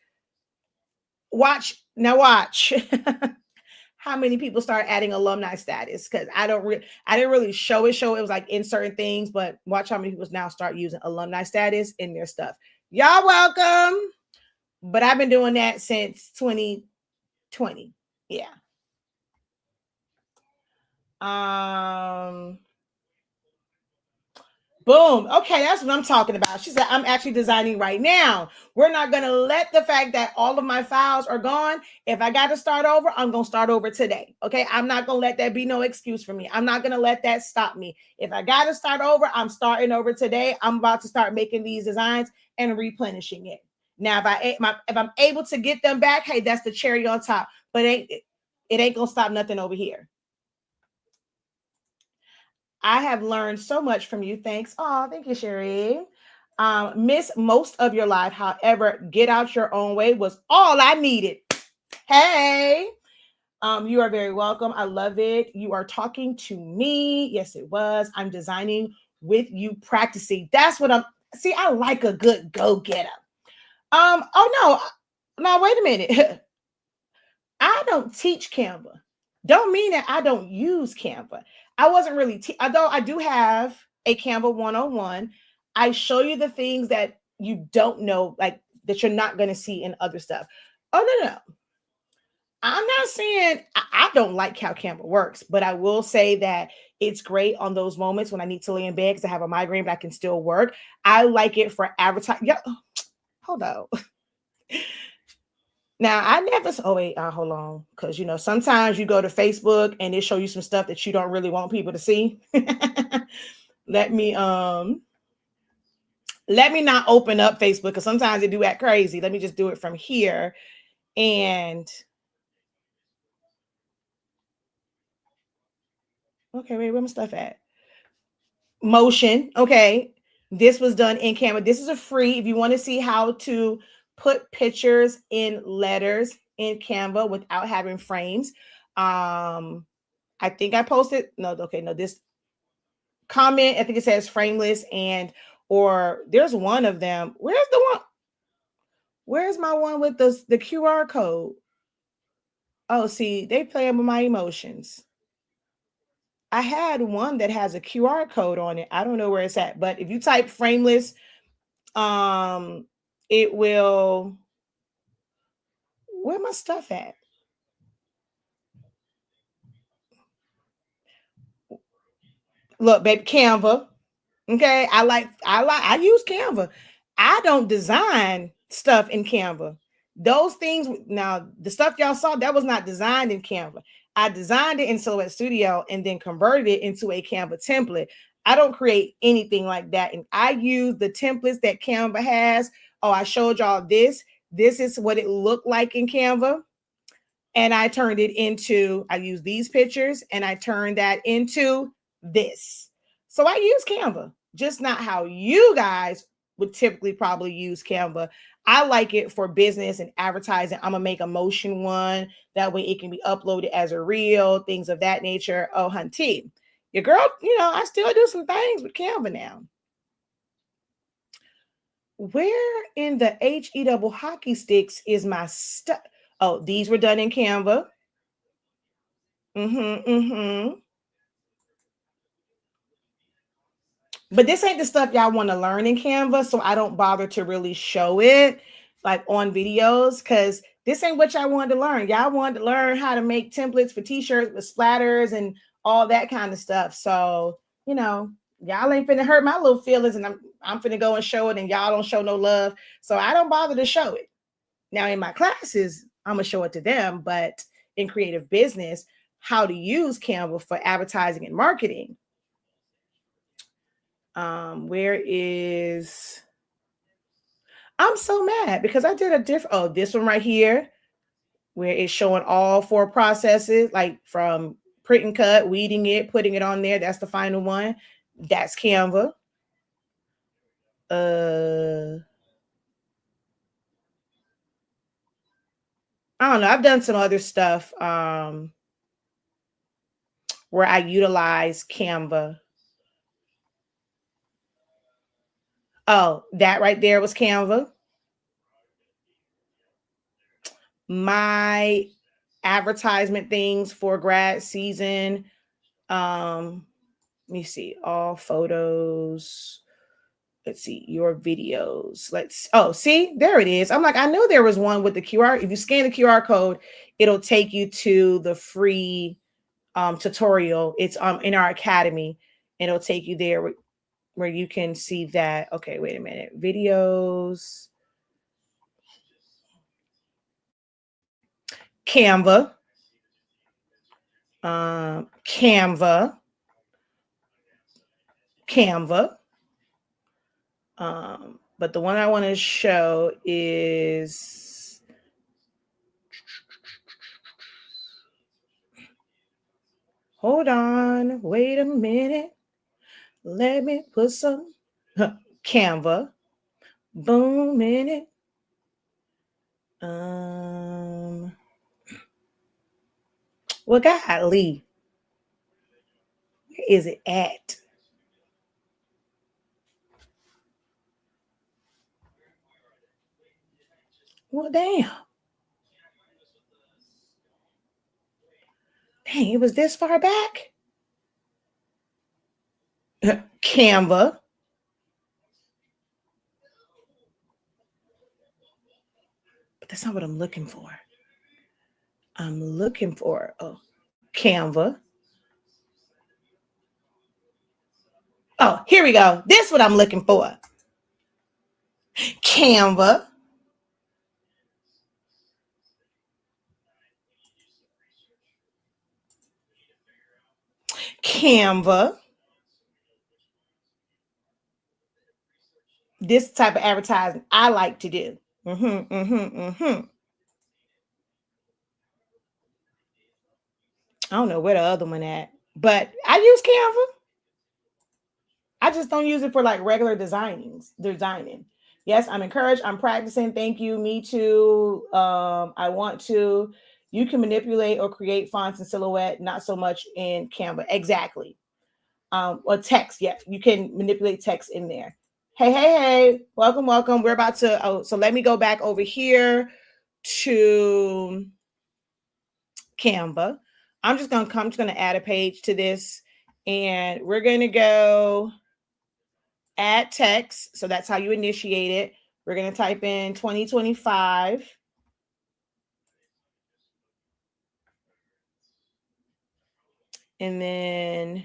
Watch. How many people start adding alumni status? Because I didn't really show it. It was like in certain things, but watch how many people now start using alumni status in their stuff. Y'all welcome. But I've been doing that since 2020. Yeah. Boom. Okay, that's what I'm talking about. She said, I'm actually designing right now. We're not going to let the fact that all of my files are gone. If I got to start over, I'm going to start over today. Okay, I'm not going to let that be no excuse for me. I'm not going to let that stop me. If I got to start over, I'm starting over today. I'm about to start making these designs and replenishing it. Now, if I'm able to get them back, hey, that's the cherry on top. But it ain't going to stop nothing over here. I have learned so much from you. Thanks. Oh, thank you, Sherry. Miss most of your life. However, get out your own way was all I needed. Hey, you are very welcome. I love it. You are talking to me. Yes, it was. I'm designing with you, practicing. That's what see, I like a good go-getter. Oh no, wait a minute. I don't teach Canva. Don't mean that I don't use Canva. I wasn't really, although I do have a Canva 101, I show you the things that you don't know, like that you're not going to see in other stuff. Oh, no. I'm not saying I don't like how Canva works, but I will say that it's great on those moments when I need to lay in bed because I have a migraine, but I can still work. I like it for advertising. Yeah, hold on. Now, I never, hold on. Because, sometimes you go to Facebook and they show you some stuff that you don't really want people to see. Let me not open up Facebook because sometimes they do act crazy. Let me just do it from here. And, okay, wait, where my stuff at? Motion, okay. This was done in Canva. This is a free, if you want to see how to put pictures in letters in Canva without having frames. I think I posted, this comment, I think it says frameless or there's one of them. Where's the one? Where's my one with the QR code? Oh, see, they playing with my emotions. I had one that has a QR code on it. I don't know where it's at, but if you type frameless, it will, where my stuff at? Look, baby, Canva. Okay. I use Canva. I don't design stuff in Canva. Those things, now the stuff y'all saw, that was not designed in Canva. I designed it in Silhouette Studio and then converted it into a Canva template. I don't create anything like that. And I use the templates that Canva has. Oh, I showed y'all this. This is what it looked like in Canva. And I turned it into, I use these pictures and I turned that into this. So I use Canva, just not how you guys would typically probably use Canva. I like it for business and advertising. I'm going to make a motion one. That way it can be uploaded as a reel, things of that nature. Oh, hunty. Your girl, I still do some things with Canva now. Where in the HE double hockey sticks is my stuff? Oh, these were done in Canva. But this ain't the stuff y'all want to learn in Canva, so I don't bother to really show it like on videos because this ain't what y'all wanted to learn. Y'all wanted to learn how to make templates for t-shirts with splatters and all that kind of stuff. So, y'all ain't finna hurt my little feelings, and I'm finna go and show it and y'all don't show no love. So I don't bother to show it. Now in my classes, I'm gonna show it to them, but in creative business, how to use Canva for advertising and marketing. Where is, I'm so mad because I did a different, oh, this one right here, where it's showing all 4 processes, like from print and cut, weeding it, putting it on there. That's the final one. That's Canva. I don't know. I've done some other stuff where I utilize Canva. Oh, that right there was Canva. My advertisement things for grad season. Let me see. All photos. Let's see your videos. See, there it is. I'm like, I knew there was one with the QR. If you scan the QR code, it'll take you to the free tutorial. It's in our academy, and it'll take you there where you can see that. Okay, wait a minute. Videos. Canva. Canva. But the one I want to show is, hold on, wait a minute. Let me put some Canva. Boom in it. Well, golly, where is it at? Well, damn. Dang, it was this far back? Canva. But that's not what I'm looking for. I'm looking for, Canva. Oh, here we go. This is what I'm looking for. Canva. Canva. This type of advertising I like to do. I don't know where the other one at, but I use Canva. I just don't use it for like regular designing. Yes, I'm encouraged. I'm practicing. Thank you. Me too. I want to. You can manipulate or create fonts and silhouette, not so much in Canva. Exactly. Or text. Yeah, you can manipulate text in there. Hey. Welcome. We're about to, so let me go back over here to Canva. I'm just going to add a page to this, and we're going to go add text. So that's how you initiate it. We're going to type in 2025. And then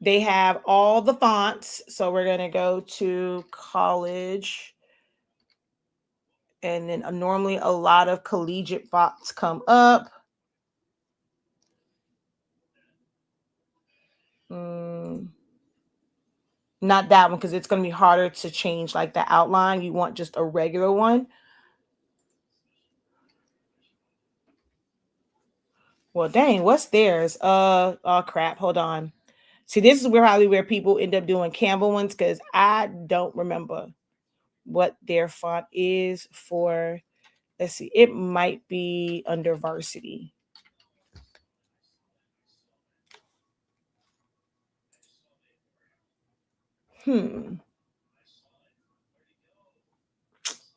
they have all the fonts. So we're going to go to college. And then normally a lot of collegiate fonts come up. Not that one, because it's going to be harder to change like the outline. You want just a regular one. Well, dang, what's theirs? Oh crap, hold on. See, this is probably where people end up doing Canva ones, because I don't remember what their font is for. Let's see, it might be under varsity.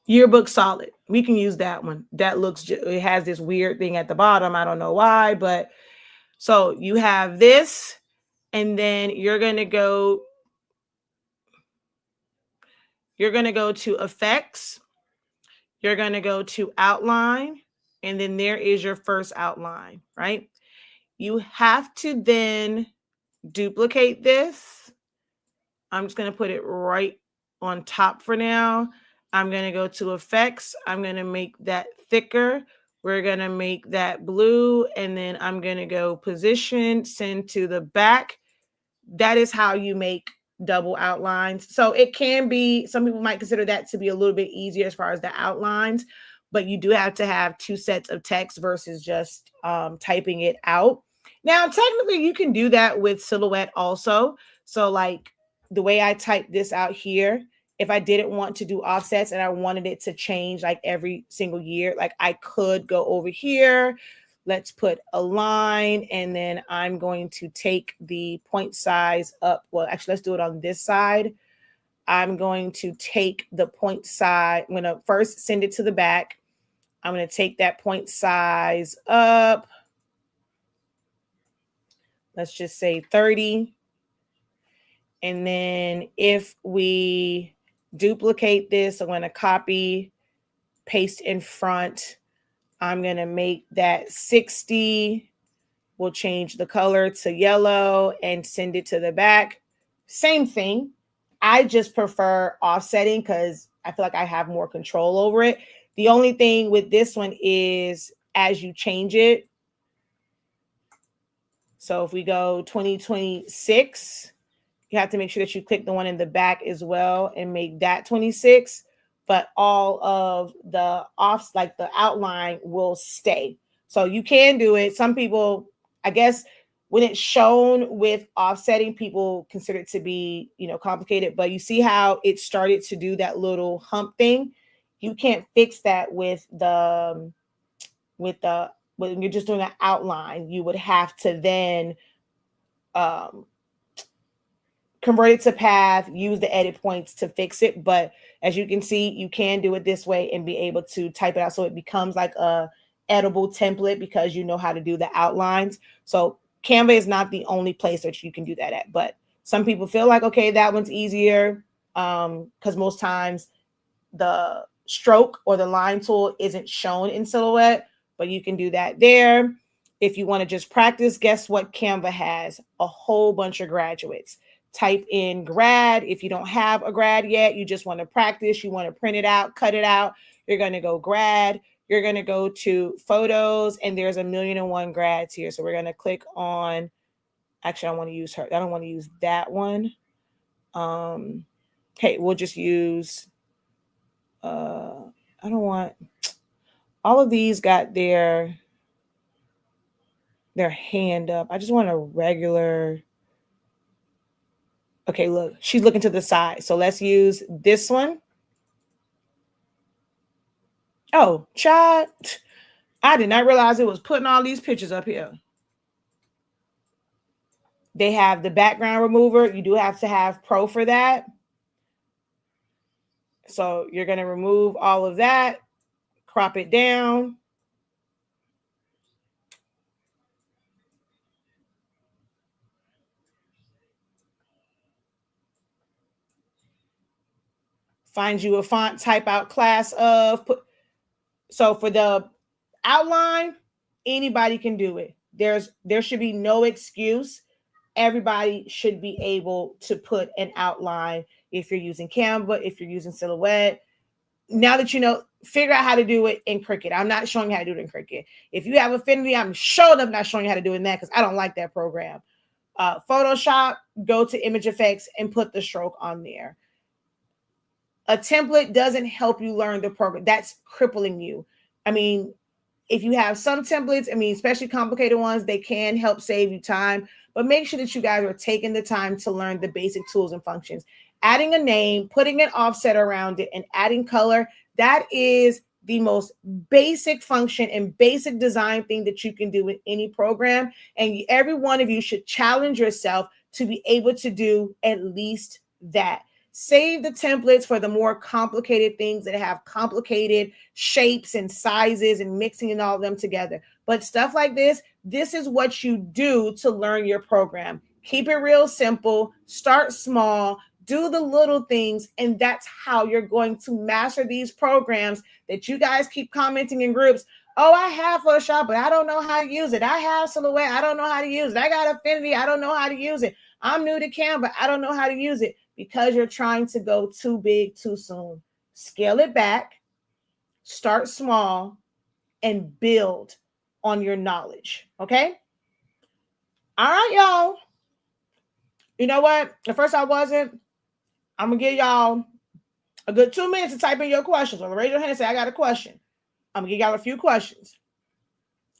Yearbook Solid. We can use that one. That looks, it has this weird thing at the bottom. I don't know why, but so you have this, and then you're going to go to effects. You're going to go to outline, and then there is your first outline, right? You have to then duplicate this. I'm just going to put it right on top for now. I'm going to go to effects. I'm going to make that thicker. We're going to make that blue, and then I'm going to go position, send to the back. That is how you make double outlines. So it can be, some people might consider that to be a little bit easier as far as the outlines, but you do have to have two sets of text versus just typing it out. Now, technically, you can do that with Silhouette also. So like the way I type this out here, if I didn't want to do offsets and I wanted it to change like every single year, like I could go over here. Let's put a line, and then I'm going to take the point size up. Well, actually, let's do it on this side. I'm going to take the point size. I'm going to first send it to the back. I'm going to take that point size up. Let's just say 30. And then if we duplicate this, I'm going to copy, paste in front. I'm going to make that 60. We'll change the color to yellow and send it to the back. Same thing. I just prefer offsetting because I feel like I have more control over it. The only thing with this one is as you change it. So if we go 2026, you have to make sure that you click the one in the back as well and make that 26. But all of the offs, like the outline, will stay. So you can do it. Some people, I guess, when it's shown with offsetting, people consider it to be, complicated. But you see how it started to do that little hump thing. You can't fix that when you're just doing an outline. You would have to then convert it to path, use the edit points to fix it. But as you can see, you can do it this way and be able to type it out so it becomes like a editable template because you know how to do the outlines. So Canva is not the only place that you can do that at, but some people feel like, okay, that one's easier because most times the stroke or the line tool isn't shown in Silhouette, but you can do that there. If you want to just practice, guess what Canva has? A whole bunch of graduates. Type in Grad. If you don't have a Grad yet, you just want to practice, you want to print it out, cut it out, you're going to go Grad. You're going to go to photos, and there's 1,000,001 grads here. So we're going to click on, actually, I want to use her. I don't want to use that one. Okay, we'll just use, I don't want, all of these got their hand up. I just want a regular. Okay, look, she's looking to the side. So let's use this one. Oh, child, I did not realize it was putting all these pictures up here. They have the background remover. You do have to have Pro for that. So you're going to remove all of that, crop it down. Find you a font, type out class of. So for the outline, anybody can do it. There should be no excuse. Everybody should be able to put an outline if you're using Canva, if you're using Silhouette. Now that you know, figure out how to do it in Cricut. I'm not showing you how to do it in Cricut. If you have Affinity, I'm sure I'm not showing you how to do it in that because I don't like that program. Photoshop, go to image effects and put the stroke on there. A template doesn't help you learn the program. That's crippling you. I mean, if you have some templates, especially complicated ones, they can help save you time, but make sure that you guys are taking the time to learn the basic tools and functions. Adding a name, putting an offset around it, and adding color, that is the most basic function and basic design thing that you can do in any program. And every one of you should challenge yourself to be able to do at least that. Save the templates for the more complicated things that have complicated shapes and sizes and mixing and all of them together. But stuff like this is what you do to learn your program. Keep it real simple, start small, do the little things, and that's how you're going to master these programs that you guys keep commenting in groups. Oh, I have Photoshop, but I don't know how to use it. I have Silhouette, I don't know how to use it. I got Affinity, I don't know how to use it. I'm new to Canva, I don't know how to use it. because you're trying to go too big too soon. Scale it back, start small, and build on your knowledge. Okay? All right, y'all. You know what? At first I wasn't. I'm going to give y'all a good 2 minutes to type in your questions. Or raise your hand and say, I got a question. I'm going to give y'all a few questions.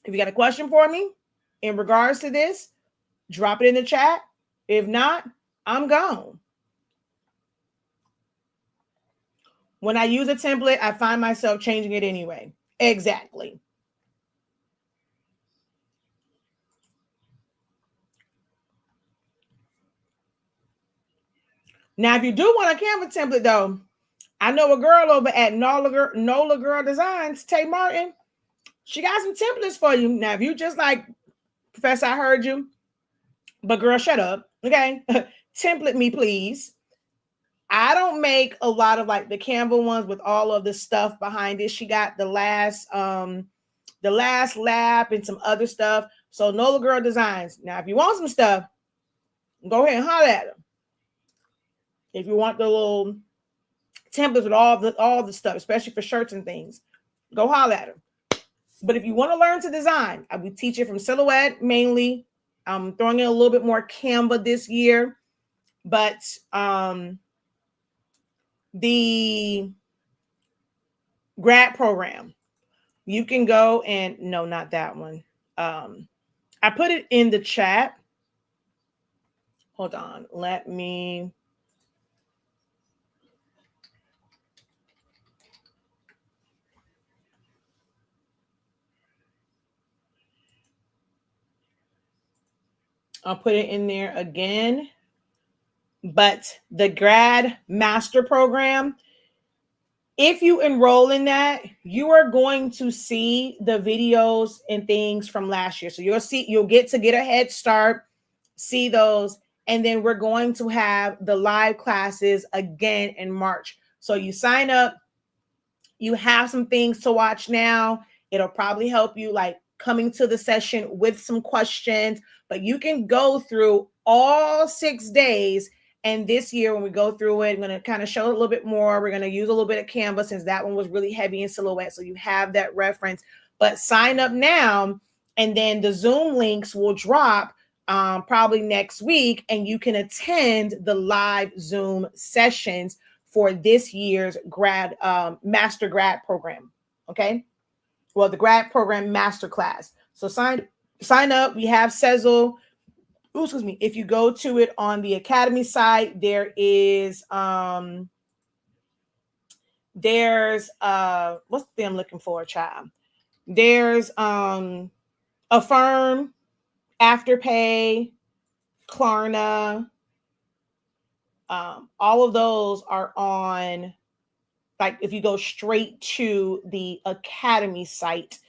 If you got a question for me in regards to this, drop it in the chat. If not, I'm gone. When I use a template, I find myself changing it anyway. Exactly. Now, if you do want a Canva template, though, I know a girl over at Nola Girl Designs, Tay Martin. She got some templates for you. Now, if you just like, Professor, I heard you, but girl, shut up. Okay. Template me, please. I don't make a lot of like the Canva ones with all of the stuff behind it. She got the last lap and some other stuff. So Nola Girl Designs. Now, if you want some stuff, go ahead and holler at them. If you want the little templates with all the stuff, especially for shirts and things, go holler at them. But if you want to learn to design, I will teach it from silhouette mainly. I'm throwing in a little bit more Canva this year, but the grad program, you can go and no, not that one. I put it in the chat. Hold on, let me. I'll put it in there again. But the grad master program, if you enroll in that, you are going to see the videos and things from last year. So you'll get a head start, see those, and then we're going to have the live classes again in March. So you sign up, you have some things to watch now. It'll probably help you like coming to the session with some questions, but you can go through all 6 days. And this year, when we go through it, I'm going to kind of show a little bit more. We're going to use a little bit of Canva since that one was really heavy in silhouette. So you have that reference, but sign up now. And then the Zoom links will drop probably next week. And you can attend the live Zoom sessions for this year's grad master grad program. Okay. Well, the grad program masterclass. So sign up. We have Sezzle. Ooh, excuse me. If you go to it on the Academy site, there is there's what's the thing I'm looking for, child? There's Affirm, Afterpay, Klarna. All of those are on, like if you go straight to the Academy site,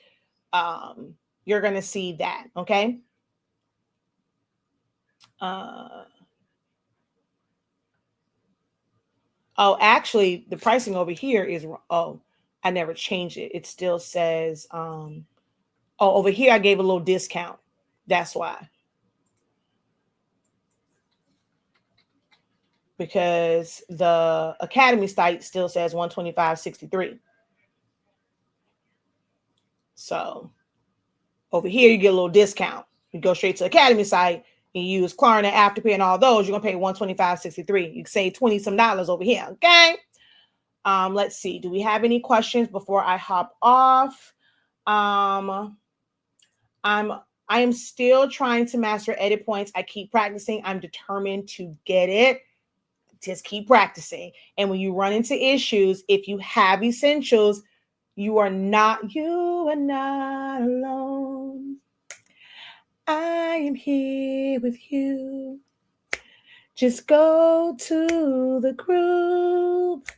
you're going to see that. Okay. Oh, actually, the pricing over here is, I never changed it. It still says, over here, I gave a little discount. That's why. Because the Academy site still says $125.63. So over here, you get a little discount. You go straight to the Academy site and you use Klarna, Afterpay, and all those, you're going to pay $125.63. You can save $20 some over here. Okay. Let's see. Do we have any questions before I hop off? I am still trying to master edit points. I keep practicing. I'm determined to get it. Just keep practicing. And when you run into issues, if you have essentials, you are not alone. I am here with you. Just go to the group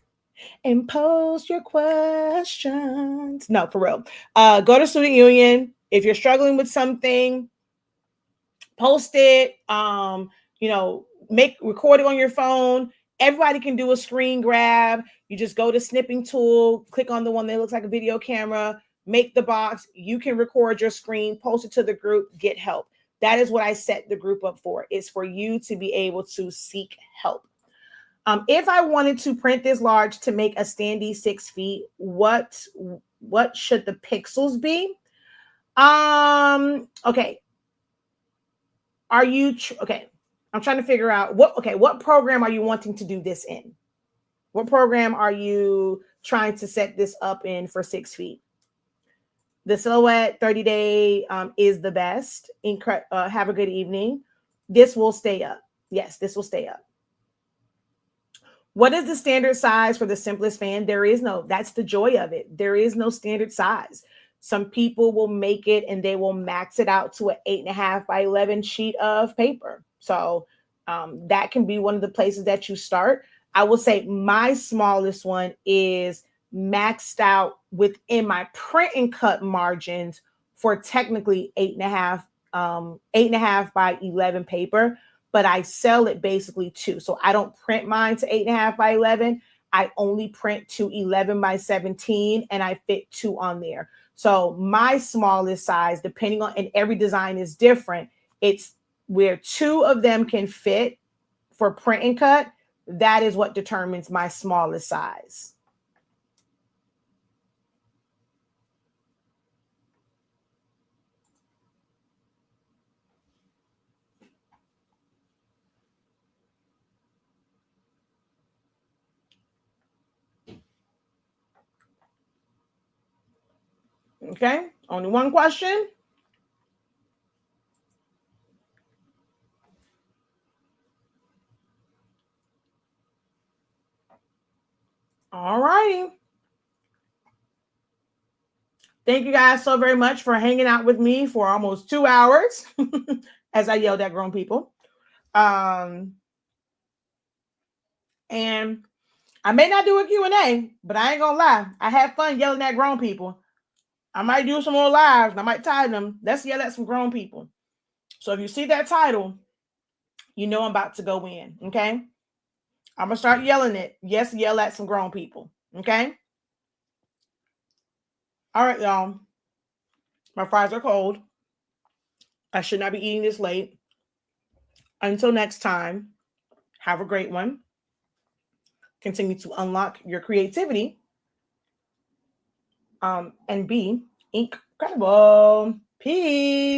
and post your questions. No, for real. Go to Student Union. If you're struggling with something, post it. Record it on your phone. Everybody can do a screen grab. You just go to snipping tool, click on the one that looks like a video camera, make the box. You can record your screen, post it to the group, get help. That is what I set the group up for. It's for you to be able to seek help. If I wanted to print this large to make a standee 6 feet, what should the pixels be? Okay. Are you okay? I'm trying to figure out what program are you wanting to do this in? What program are you trying to set this up in for 6 feet? The Silhouette 30-day is the best. Have a good evening. This will stay up. Yes, this will stay up. What is the standard size for the simplest fan? There is no, that's the joy of it. There is no standard size. Some people will make it and they will max it out to an 8.5 by 11 sheet of paper. So that can be one of the places that you start. I will say my smallest one is maxed out within my print and cut margins for technically 8.5 by 11 paper, but I sell it basically too. So I don't print mine to 8.5 by 11. I only print to 11 by 17 and I fit 2 on there. So my smallest size, depending on, and every design is different, it's where 2 of them can fit for print and cut. That is what determines my smallest size. Okay, only one question. All righty. Thank you guys so very much for hanging out with me for almost 2 hours as I yelled at grown people. And I may not do a Q&A, but I ain't gonna lie. I had fun yelling at grown people. I might do some more lives. I might title them, let's yell at some grown people. So if you see that title, you know I'm about to go in, okay? I'm going to start yelling it. Yes, yell at some grown people, okay? All right, y'all. My fries are cold. I should not be eating this late. Until next time, have a great one. Continue to unlock your creativity and be incredible. Peace.